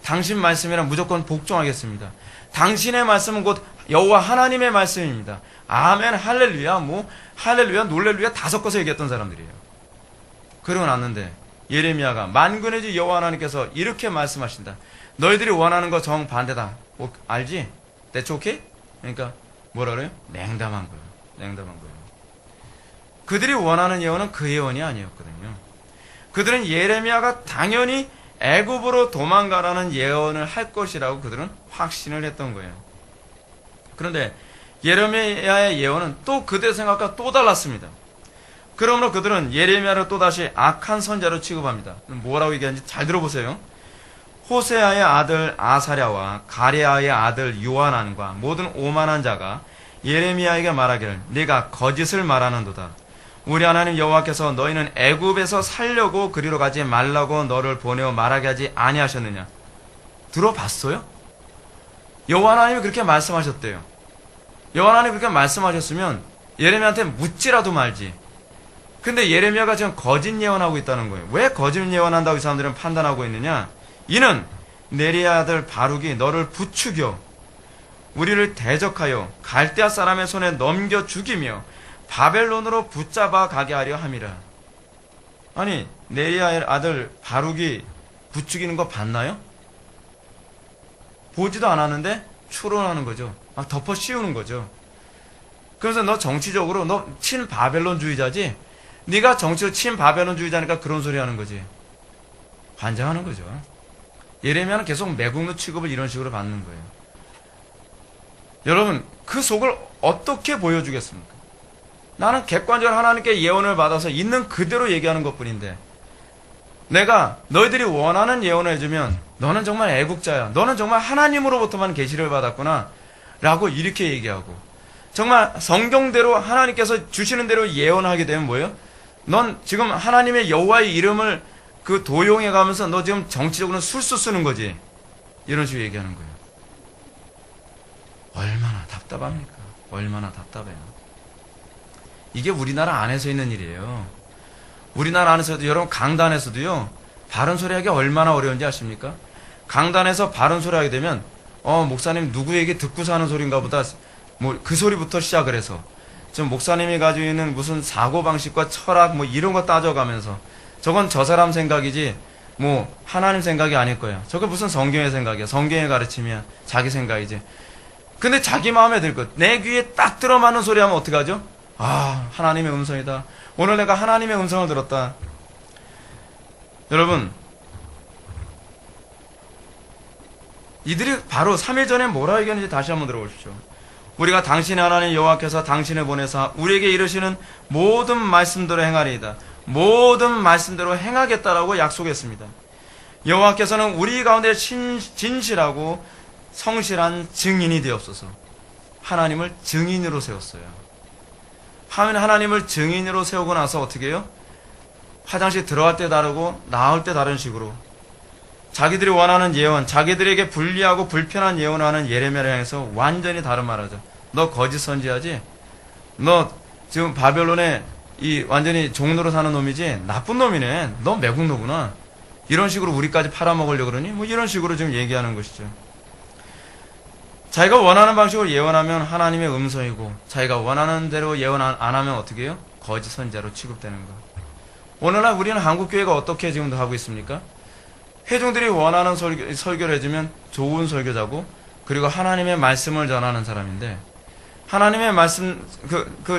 당신 말씀이란 무조건 복종하겠습니다. 당신의 말씀은 곧 여호와 하나님의 말씀입니다. 아멘, 할렐루야, 할렐루야, 놀렐루야 다 섞어서 얘기했던 사람들이에요. 그러고 났는데 예레미야가 만군의 주 여호와 하나님께서 이렇게 말씀하신다. 너희들이 원하는 거 정반대다. 알지? That's okay? 그러니까 뭐라 그래요? 냉담한 거예요. 냉담한 거예요. 그들이 원하는 예언은 그 예언이 아니었거든요. 그들은 예레미야가 당연히 애굽으로 도망가라는 예언을 할 것이라고 그들은 확신을 했던 거예요. 그런데 예레미야의 예언은 또 그들의 생각과 또 달랐습니다. 그러므로 그들은 예레미야를 또다시 악한 선자로 취급합니다. 뭐라고 얘기하는지 잘 들어보세요. 호세아의 아들 아사랴와 가레아의 아들 요하난과 모든 오만한 자가 예레미야에게 말하기를 네가 거짓을 말하는도다. 우리 하나님 여호와께서 너희는 애굽에서 살려고 그리로 가지 말라고 너를 보내어 말하게 하지 아니하셨느냐. 들어봤어요? 여호와 하나님이 그렇게 말씀하셨대요. 여호와 하나님이 그렇게 말씀하셨으면 예레미야한테 묻지라도 말지. 근데 예레미야가 지금 거짓 예언하고 있다는 거예요. 왜 거짓 예언한다고 이 사람들은 판단하고 있느냐. 이는 네리의 아들 바룩이 너를 부추겨 우리를 대적하여 갈대아 사람의 손에 넘겨 죽이며 바벨론으로 붙잡아 가게 하려 함이라. 아니, 네리아의 아들 바룩이 부추기는 거 봤나요? 보지도 않았는데 추론하는 거죠. 막 덮어 씌우는 거죠. 그래서 너 정치적으로 너 친바벨론주의자지? 네가 정치로 친바벨론주의자니까 그런 소리 하는 거지. 환장하는 거죠. 예레미야는 계속 매국노 취급을 이런 식으로 받는 거예요. 여러분, 그 속을 어떻게 보여주겠습니까? 나는 객관적으로 하나님께 예언을 받아서 있는 그대로 얘기하는 것뿐인데 내가 너희들이 원하는 예언을 해주면 너는 정말 애국자야. 너는 정말 하나님으로부터만 계시를 받았구나 라고 이렇게 얘기하고 정말 성경대로 하나님께서 주시는 대로 예언하게 되면 뭐예요? 넌 지금 하나님의 여호와의 이름을 그 도용해 가면서 너 지금 정치적으로는 술수 쓰는 거지. 이런 식으로 얘기하는 거예요. 얼마나 답답합니까? 얼마나 답답해요. 이게 우리나라 안에서 있는 일이에요. 우리나라 안에서도 여러분 강단에서도요. 바른 소리 하기 얼마나 어려운지 아십니까? 강단에서 바른 소리 하게 되면 목사님 누구 얘기 듣고서 하는 소리인가 보다 그 소리부터 시작을 해서 지금 목사님이 가지고 있는 무슨 사고방식과 철학 이런 거 따져가면서 저건 저 사람 생각이지 하나님 생각이 아닐 거야. 저게 무슨 성경의 생각이야. 성경의 가르침이야. 자기 생각이지. 근데 자기 마음에 들 것. 내 귀에 딱 들어맞는 소리 하면 어떡하죠? 아, 하나님의 음성이다. 오늘 내가 하나님의 음성을 들었다. 여러분, 이들이 바로 3일 전에 뭐라 얘기했는지 다시 한번 들어보십시오. 우리가 당신의 하나님 여호와께서 당신을 보내사 우리에게 이르시는 모든 말씀대로 행하리이다. 모든 말씀대로 행하겠다라고 약속했습니다. 여호와께서는 우리 가운데 진실하고 성실한 증인이 되옵소서. 하나님을 증인으로 세웠어요. 하나님을 증인으로 세우고 나서 어떻게 해요? 화장실 들어갈 때 다르고 나올 때 다른 식으로 자기들이 원하는 예언, 자기들에게 불리하고 불편한 예언을 하는 예레미야를 향해서 완전히 다른 말하죠. 너 거짓 선지하지? 너 지금 바벨론에 완전히 종로로 사는 놈이지? 나쁜 놈이네. 너 매국노구나. 이런 식으로 우리까지 팔아먹으려고 그러니? 이런 식으로 지금 얘기하는 것이죠. 자기가 원하는 방식으로 예언하면 하나님의 음성이고 자기가 원하는 대로 예언 안 하면 어떻게 해요? 거짓 선지자로 취급되는 거. 오늘날 우리는 한국교회가 어떻게 지금도 하고 있습니까? 회중들이 원하는 설교를 해주면 좋은 설교자고 그리고 하나님의 말씀을 전하는 사람인데 하나님의 말씀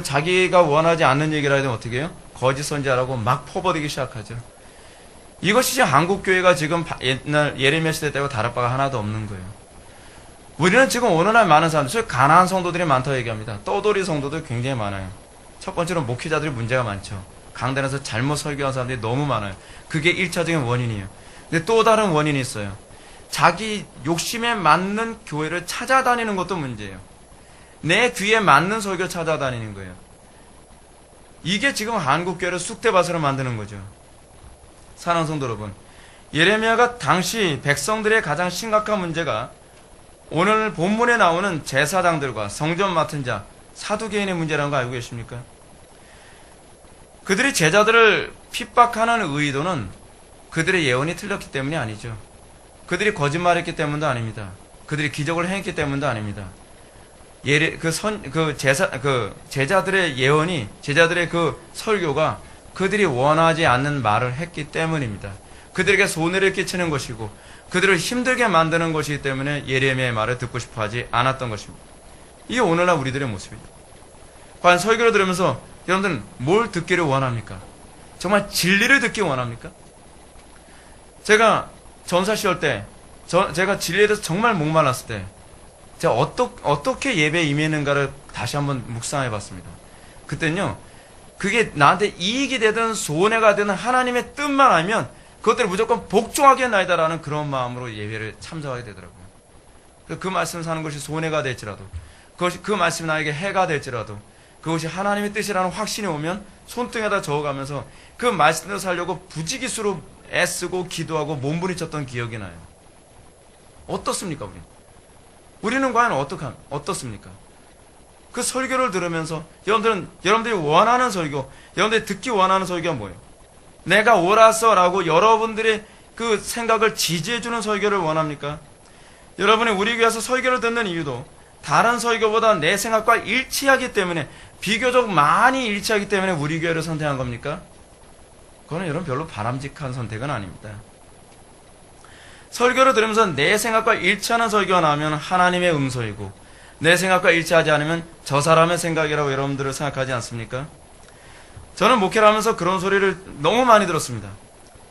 자기가 원하지 않는 얘기를 하면 어떻게 해요? 거짓 선지자라고 막 퍼버리기 시작하죠. 이것이 지금 한국교회가 지금 옛날 예레미야 시대 때와 다를 바가 하나도 없는 거예요. 우리는 지금 오늘날 많은 사람들, 소위 가난한 성도들이 많다고 얘기합니다. 떠돌이 성도들 굉장히 많아요. 첫 번째로 목회자들이 문제가 많죠. 강단에서 잘못 설교한 사람들이 너무 많아요. 그게 1차적인 원인이에요. 근데 또 다른 원인이 있어요. 자기 욕심에 맞는 교회를 찾아다니는 것도 문제예요. 내 귀에 맞는 설교를 찾아다니는 거예요. 이게 지금 한국교회를 쑥대밭으로 만드는 거죠. 사랑하는 성도 여러분, 예레미야가 당시 백성들의 가장 심각한 문제가 오늘 본문에 나오는 제사장들과 성전 맡은 자, 사두개인의 문제라는 거 알고 계십니까? 그들이 제자들을 핍박하는 의도는 그들의 예언이 틀렸기 때문이 아니죠. 그들이 거짓말했기 때문도 아닙니다. 그들이 기적을 행했기 때문도 아닙니다. 제자들의 예언이, 제자들의 그 설교가 그들이 원하지 않는 말을 했기 때문입니다. 그들에게 손해를 끼치는 것이고, 그들을 힘들게 만드는 것이기 때문에 예레미야의 말을 듣고 싶어 하지 않았던 것입니다. 이게 오늘날 우리들의 모습이죠. 과연 설교를 들으면서 여러분들은 뭘 듣기를 원합니까? 정말 진리를 듣기 원합니까? 제가 전사 시절 때, 제가 진리에 대해서 정말 목말랐을 때, 제가 어떻게 예배에 임했는가를 다시 한번 묵상해 봤습니다. 그때는요, 그게 나한테 이익이 되든 손해가 되든 하나님의 뜻만 알면 그것들을 무조건 복종하게 나이다라는 그런 마음으로 예배를 참석하게 되더라고요. 그 말씀 사는 것이 손해가 될지라도, 그 말씀이 나에게 해가 될지라도, 그것이 하나님의 뜻이라는 확신이 오면 손등에다 적어가면서 그 말씀대로 살려고 부지기수로 애쓰고 기도하고 몸부림쳤던 기억이 나요. 어떻습니까, 우리는 과연 어떻습니까? 그 설교를 들으면서 여러분들이 원하는 설교, 여러분들이 듣기 원하는 설교가 뭐예요? 내가 옳았어 라고 여러분들의 그 생각을 지지해주는 설교를 원합니까? 여러분이 우리 교회에서 설교를 듣는 이유도 다른 설교보다 내 생각과 일치하기 때문에, 비교적 많이 일치하기 때문에 우리 교회를 선택한 겁니까? 그거는 여러분 별로 바람직한 선택은 아닙니다. 설교를 들으면서 내 생각과 일치하는 설교가 나오면 하나님의 음소이고, 내 생각과 일치하지 않으면 저 사람의 생각이라고 여러분들을 생각하지 않습니까? 저는 목회를 하면서 그런 소리를 너무 많이 들었습니다.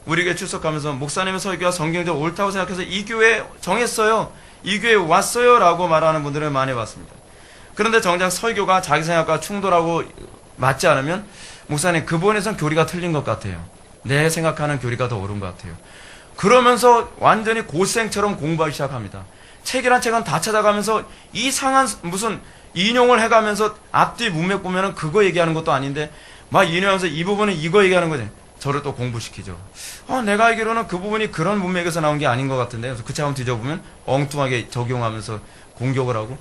우리 교회 출석하면서 목사님의 설교가 성경적으로 옳다고 생각해서 이 교회에 정했어요, 이 교회에 왔어요 라고 말하는 분들을 많이 봤습니다. 그런데 정작 설교가 자기 생각과 충돌하고 맞지 않으면 목사님 그 부분에선 교리가 틀린 것 같아요, 내 생각하는 교리가 더 옳은 것 같아요, 그러면서 완전히 고생처럼 공부하기 시작합니다. 책이란 책은 다 찾아가면서 이상한 무슨 인용을 해가면서 앞뒤 문맥 보면은 그거 얘기하는 것도 아닌데 막 인용하면서 이 부분은 이거 얘기하는 거지. 저를 또 공부시키죠. 내가 알기로는 그 부분이 그런 문맥에서 나온 게 아닌 것 같은데. 그래서 그 책 한번 뒤져보면 엉뚱하게 적용하면서 공격을 하고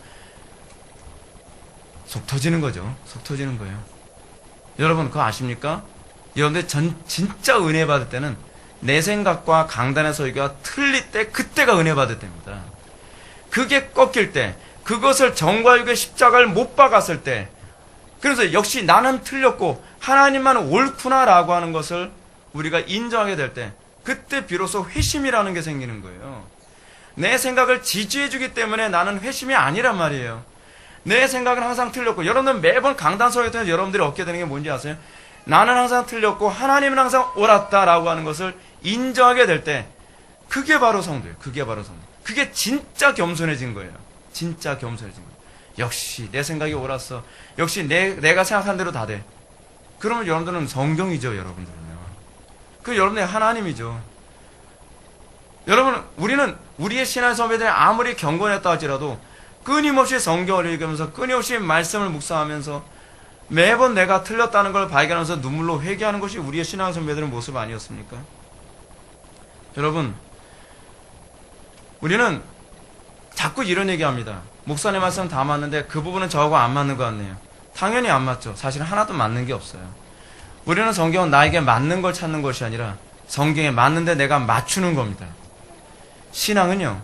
속 터지는 거죠. 속 터지는 거예요. 여러분 그거 아십니까? 여러분들 진짜 은혜 받을 때는 내 생각과 강단의 설교가 틀릴 때, 그때가 은혜 받을 때입니다. 그게 꺾일 때, 그것을 정과육의 십자가를 못 박았을 때, 그래서 역시 나는 틀렸고 하나님만 옳구나라고 하는 것을 우리가 인정하게 될 때, 그때 비로소 회심이라는 게 생기는 거예요. 내 생각을 지지해주기 때문에 나는 회심이 아니란 말이에요. 내 생각은 항상 틀렸고, 여러분들 매번 강단 설교 통해서 여러분들이 얻게 되는 게 뭔지 아세요? 나는 항상 틀렸고 하나님은 항상 옳았다라고 하는 것을 인정하게 될 때, 그게 바로 성도예요. 그게 바로 성도. 그게 진짜 겸손해진 거예요. 진짜 겸손해진 거예요. 역시 내 생각이 옳았어. 역시 내가 생각한 대로 다 돼. 그러면 여러분들은 성경이죠. 여러분들은요. 그 여러분의 하나님이죠. 여러분, 우리는 우리의 신앙 선배들이 아무리 경건했다 할지라도 끊임없이 성경을 읽으면서 끊임없이 말씀을 묵상하면서 매번 내가 틀렸다는 걸 발견하면서 눈물로 회개하는 것이 우리의 신앙 선배들의 모습 아니었습니까? 여러분, 우리는 자꾸 이런 얘기합니다. 목사님 말씀 다 맞는데 그 부분은 저하고 안 맞는 것 같네요. 당연히 안 맞죠. 사실은 하나도 맞는 게 없어요. 우리는 성경은 나에게 맞는 걸 찾는 것이 아니라 성경에 맞는데 내가 맞추는 겁니다. 신앙은요,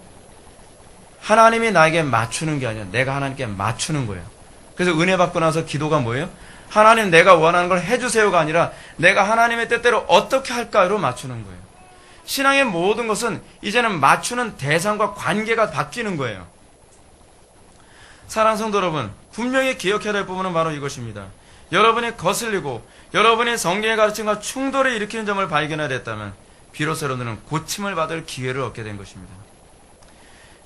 하나님이 나에게 맞추는 게 아니라 내가 하나님께 맞추는 거예요. 그래서 은혜 받고 나서 기도가 뭐예요? 하나님 내가 원하는 걸 해주세요가 아니라 내가 하나님의 뜻대로 어떻게 할까로 맞추는 거예요. 신앙의 모든 것은 이제는 맞추는 대상과 관계가 바뀌는 거예요. 사랑하는 성도 여러분, 분명히 기억해야 될 부분은 바로 이것입니다. 여러분이 거슬리고 여러분이 성경의 가르침과 충돌을 일으키는 점을 발견해야 됐다면 비로소 여러분들은 고침을 받을 기회를 얻게 된 것입니다.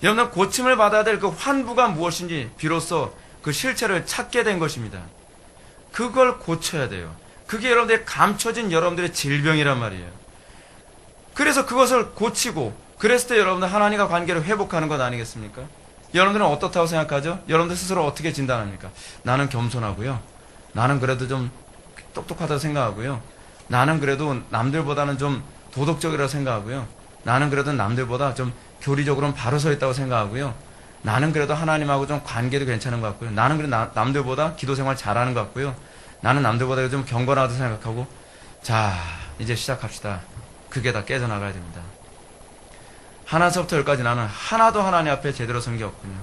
여러분은 고침을 받아야 될 그 환부가 무엇인지 비로소 그 실체를 찾게 된 것입니다. 그걸 고쳐야 돼요. 그게 여러분들의 감춰진 여러분들의 질병이란 말이에요. 그래서 그것을 고치고 그랬을 때 여러분들 하나님과 관계를 회복하는 것 아니겠습니까? 여러분들은 어떻다고 생각하죠? 여러분들 스스로 어떻게 진단합니까? 나는 겸손하고요. 나는 그래도 좀 똑똑하다고 생각하고요. 나는 그래도 남들보다는 좀 도덕적이라고 생각하고요. 나는 그래도 남들보다 좀 교리적으로는 바로 서 있다고 생각하고요. 나는 그래도 하나님하고 좀 관계도 괜찮은 것 같고요. 나는 그래도 남들보다 기도 생활 잘하는 것 같고요. 나는 남들보다 좀 경건하다고 생각하고, 자, 이제 시작합시다. 그게 다 깨져나가야 됩니다. 하나서부터 열까지 나는 하나도 하나님 앞에 제대로 선 게 없군요.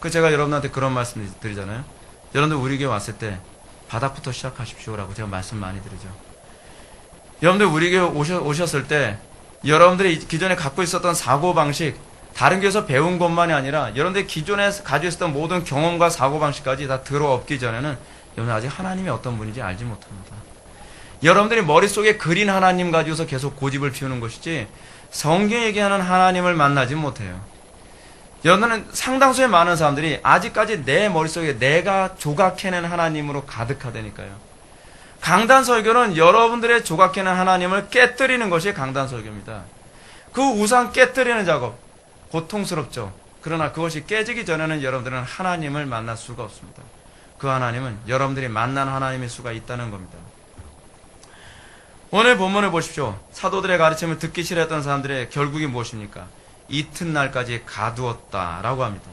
제가 여러분한테 그런 말씀 드리잖아요. 여러분들 우리 교회 왔을 때 바닥부터 시작하십시오라고 제가 말씀 많이 드리죠. 여러분들 우리 교회 오셨을 때 여러분들이 기존에 갖고 있었던 사고방식, 다른 교회에서 배운 것만이 아니라 여러분들이 기존에 가지고 있었던 모든 경험과 사고방식까지 다 들어엎기 전에는 여러분 아직 하나님이 어떤 분인지 알지 못합니다. 여러분들이 머릿속에 그린 하나님 가지고서 계속 고집을 피우는 것이지 성경이 얘기하는 하나님을 만나지 못해요. 여러분은 상당수의 많은 사람들이 아직까지 내 머릿속에 내가 조각해낸 하나님으로 가득하다니까요. 강단 설교는 여러분들의 조각해낸 하나님을 깨뜨리는 것이 강단 설교입니다. 그 우상 깨뜨리는 작업 고통스럽죠. 그러나 그것이 깨지기 전에는 여러분들은 하나님을 만날 수가 없습니다. 그 하나님은 여러분들이 만난 하나님일 수가 있다는 겁니다. 오늘 본문을 보십시오. 사도들의 가르침을 듣기 싫어했던 사람들의 결국이 무엇입니까? 이튿날까지 가두었다라고 합니다.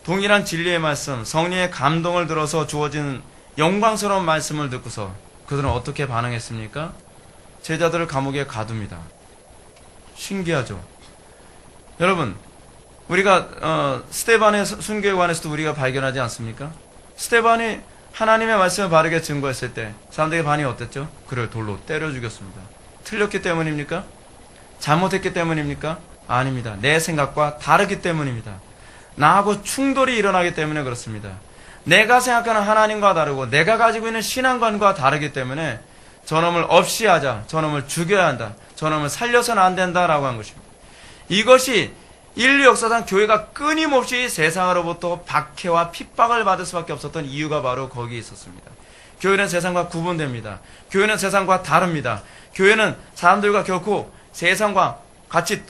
동일한 진리의 말씀, 성령의 감동을 들어서 주어진 영광스러운 말씀을 듣고서 그들은 어떻게 반응했습니까? 제자들을 감옥에 가둡니다. 신기하죠? 여러분, 우리가 스데반의 순교관에서도 우리가 발견하지 않습니까? 스데반이 하나님의 말씀을 바르게 증거했을 때 사람들의 반응이 어땠죠? 그를 돌로 때려 죽였습니다. 틀렸기 때문입니까? 잘못했기 때문입니까? 아닙니다. 내 생각과 다르기 때문입니다. 나하고 충돌이 일어나기 때문에 그렇습니다. 내가 생각하는 하나님과 다르고 내가 가지고 있는 신앙관과 다르기 때문에 저놈을 없이 하자, 저놈을 죽여야 한다, 저놈을 살려서는 안 된다라고 한 것입니다. 이것이 인류 역사상 교회가 끊임없이 세상으로부터 박해와 핍박을 받을 수밖에 없었던 이유가 바로 거기에 있었습니다. 교회는 세상과 구분됩니다. 교회는 세상과 다릅니다. 교회는 사람들과 결코 세상과 같이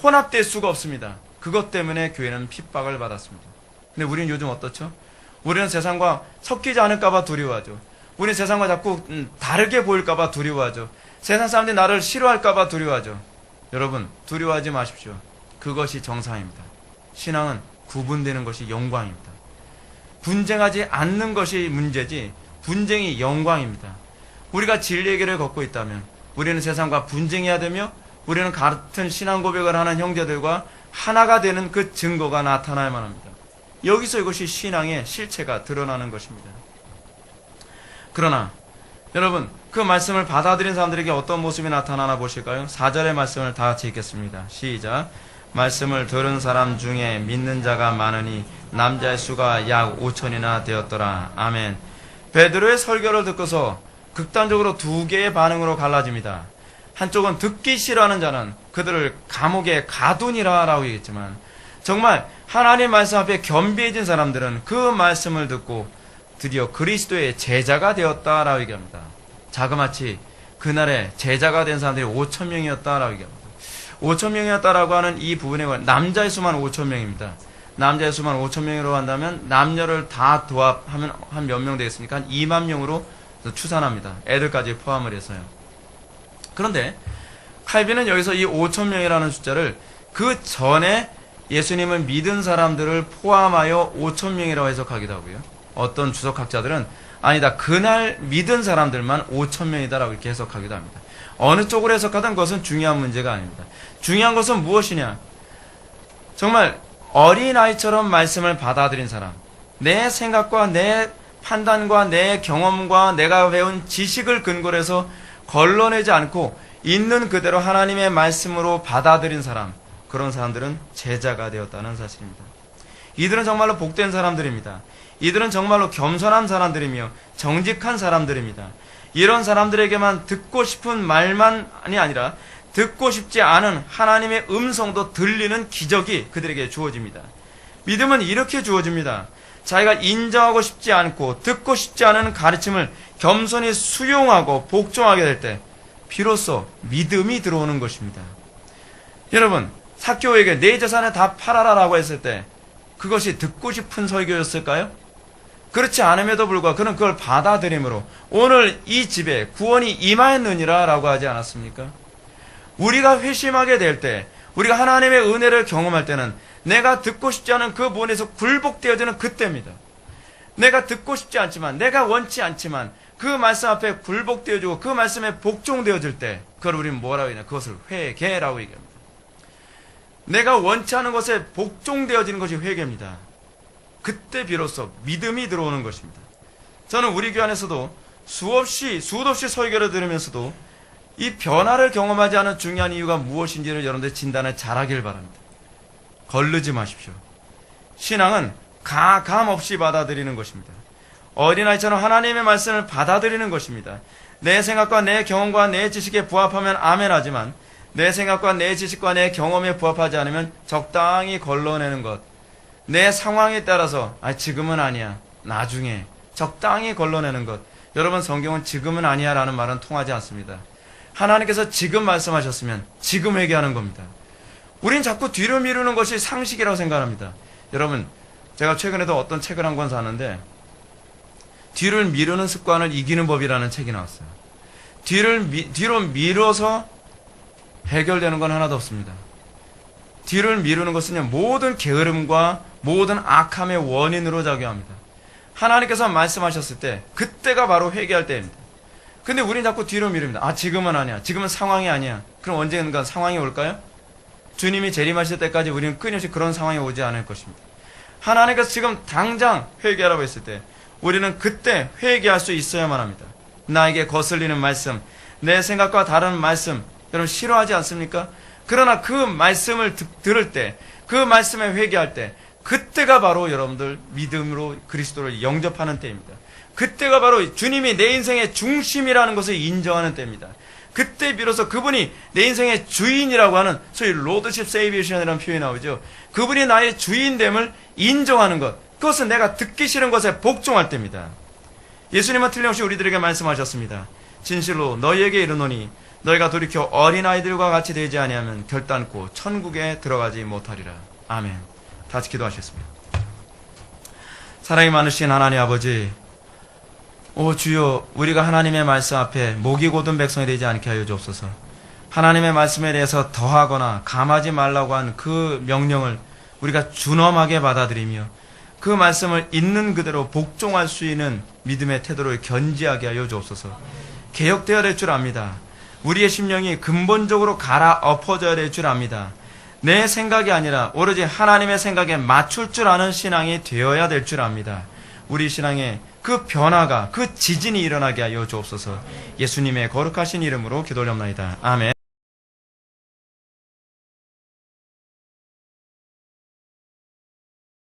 혼합될 수가 없습니다. 그것 때문에 교회는 핍박을 받았습니다. 근데 우리는 요즘 어떻죠? 우리는 세상과 섞이지 않을까봐 두려워하죠. 우리는 세상과 자꾸 다르게 보일까봐 두려워하죠. 세상 사람들이 나를 싫어할까봐 두려워하죠. 여러분, 두려워하지 마십시오. 그것이 정상입니다. 신앙은 구분되는 것이 영광입니다. 분쟁하지 않는 것이 문제지 분쟁이 영광입니다. 우리가 진리의 길을 걷고 있다면 우리는 세상과 분쟁해야 되며 우리는 같은 신앙 고백을 하는 형제들과 하나가 되는 그 증거가 나타나야만 합니다. 여기서 이것이 신앙의 실체가 드러나는 것입니다. 그러나 여러분, 그 말씀을 받아들인 사람들에게 어떤 모습이 나타나나 보실까요? 4절의 말씀을 다 같이 읽겠습니다. 시작. 말씀을 들은 사람 중에 믿는 자가 많으니 남자의 수가 약 5천이나 되었더라. 아멘. 베드로의 설교를 듣고서 극단적으로 두 개의 반응으로 갈라집니다. 한쪽은 듣기 싫어하는 자는 그들을 감옥에 가두니라 라고 얘기했지만 정말 하나님 말씀 앞에 겸비해진 사람들은 그 말씀을 듣고 드디어 그리스도의 제자가 되었다라고 얘기합니다. 자그마치 그날에 제자가 된 사람들이 5천 명이었다라고 얘기합니다. 5천 명이었다라고 하는 이 부분에 관한 남자의 수만 5천 명입니다. 남자의 수만 5천 명으로 한다면 남녀를 다 도합하면 한 몇 명 되겠습니까? 한 2만 명으로 추산합니다. 애들까지 포함을 해서요. 그런데 칼빈은 여기서 이 5천 명이라는 숫자를 그 전에 예수님을 믿은 사람들을 포함하여 5천 명이라고 해석하기도 하고요. 어떤 주석학자들은 아니다, 그날 믿은 사람들만 5천 명이다라고 이렇게 해석하기도 합니다. 어느 쪽으로 해석하든 그것은 중요한 문제가 아닙니다. 중요한 것은 무엇이냐? 정말 어린아이처럼 말씀을 받아들인 사람, 내 생각과 내 판단과 내 경험과 내가 배운 지식을 근거로 해서 걸러내지 않고 있는 그대로 하나님의 말씀으로 받아들인 사람, 그런 사람들은 제자가 되었다는 사실입니다. 이들은 정말로 복된 사람들입니다. 이들은 정말로 겸손한 사람들이며 정직한 사람들입니다. 이런 사람들에게만 듣고 싶은 말만이 아니라 듣고 싶지 않은 하나님의 음성도 들리는 기적이 그들에게 주어집니다. 믿음은 이렇게 주어집니다. 자기가 인정하고 싶지 않고 듣고 싶지 않은 가르침을 겸손히 수용하고 복종하게 될 때 비로소 믿음이 들어오는 것입니다. 여러분, 삭개오에게 내 재산을 다 팔아라라고 했을 때 그것이 듣고 싶은 설교였을까요? 그렇지 않음에도 불구하고 그는 그걸 받아들임으로 오늘 이 집에 구원이 임하였느니라 라고 하지 않았습니까? 우리가 회심하게 될 때, 우리가 하나님의 은혜를 경험할 때는 내가 듣고 싶지 않은 그 부분에서 굴복되어지는 그때입니다. 내가 듣고 싶지 않지만, 내가 원치 않지만 그 말씀 앞에 굴복되어지고 그 말씀에 복종되어질 때 그걸 우리는 뭐라고 하냐? 그것을 회개라고 얘기합니다. 내가 원치 않은 것에 복종되어지는 것이 회개입니다. 그때 비로소 믿음이 들어오는 것입니다. 저는 우리 교회 안에서도 수도 없이 설교를 들으면서도 이 변화를 경험하지 않은 중요한 이유가 무엇인지를 여러분들 진단을 잘하길 바랍니다. 거르지 마십시오. 신앙은 가감 없이 받아들이는 것입니다. 어린아이처럼 하나님의 말씀을 받아들이는 것입니다. 내 생각과 내 경험과 내 지식에 부합하면 아멘 하지만 내 생각과 내 지식과 내 경험에 부합하지 않으면 적당히 걸러내는 것. 내 상황에 따라서 지금은 아니야, 나중에 적당히 걸러내는 것. 여러분, 성경은 지금은 아니야 라는 말은 통하지 않습니다. 하나님께서 지금 말씀하셨으면 지금 회개하는 겁니다. 우린 자꾸 뒤로 미루는 것이 상식이라고 생각합니다. 여러분, 제가 최근에도 어떤 책을 한 권 샀는데 뒤를 미루는 습관을 이기는 법이라는 책이 나왔어요. 뒤로 미뤄서 해결되는 건 하나도 없습니다. 뒤를 미루는 것은요, 모든 게으름과 모든 악함의 원인으로 작용합니다. 하나님께서 말씀하셨을 때 그때가 바로 회개할 때입니다. 근데 우린 자꾸 뒤로 미룹니다. 지금은 아니야. 지금은 상황이 아니야. 그럼 언젠가 상황이 올까요? 주님이 재림하실 때까지 우리는 끊임없이 그런 상황이 오지 않을 것입니다. 하나님께서 지금 당장 회개하라고 했을 때 우리는 그때 회개할 수 있어야만 합니다. 나에게 거슬리는 말씀, 내 생각과 다른 말씀, 여러분 싫어하지 않습니까? 그러나 그 말씀을 들을 때, 그 말씀에 회개할 때 그때가 바로 여러분들 믿음으로 그리스도를 영접하는 때입니다. 그때가 바로 주님이 내 인생의 중심이라는 것을 인정하는 때입니다. 그때 비로소 그분이 내 인생의 주인이라고 하는 소위 로드십 세이비에이션이라는 표현이 나오죠. 그분이 나의 주인됨을 인정하는 것, 그것은 내가 듣기 싫은 것에 복종할 때입니다. 예수님은 틀림없이 우리들에게 말씀하셨습니다. 진실로 너희에게 이르노니 너희가 돌이켜 어린아이들과 같이 되지 아니하면 결단코 천국에 들어가지 못하리라. 아멘. 다시 기도하시겠습니다. 사랑이 많으신 하나님 아버지, 오 주여, 우리가 하나님의 말씀 앞에 목이 곧은 백성이 되지 않게 하여 주옵소서. 하나님의 말씀에 대해서 더하거나 감하지 말라고 한 그 명령을 우리가 준엄하게 받아들이며 그 말씀을 있는 그대로 복종할 수 있는 믿음의 태도를 견지하게 하여 주옵소서. 개혁되어야 될 줄 압니다. 우리의 심령이 근본적으로 갈아엎어져야 될 줄 압니다. 내 생각이 아니라 오로지 하나님의 생각에 맞출 줄 아는 신앙이 되어야 될 줄 압니다. 우리 신앙에 그 변화가, 그 지진이 일어나게 하여 주옵소서. 예수님의 거룩하신 이름으로 기도하옵나이다. 아멘.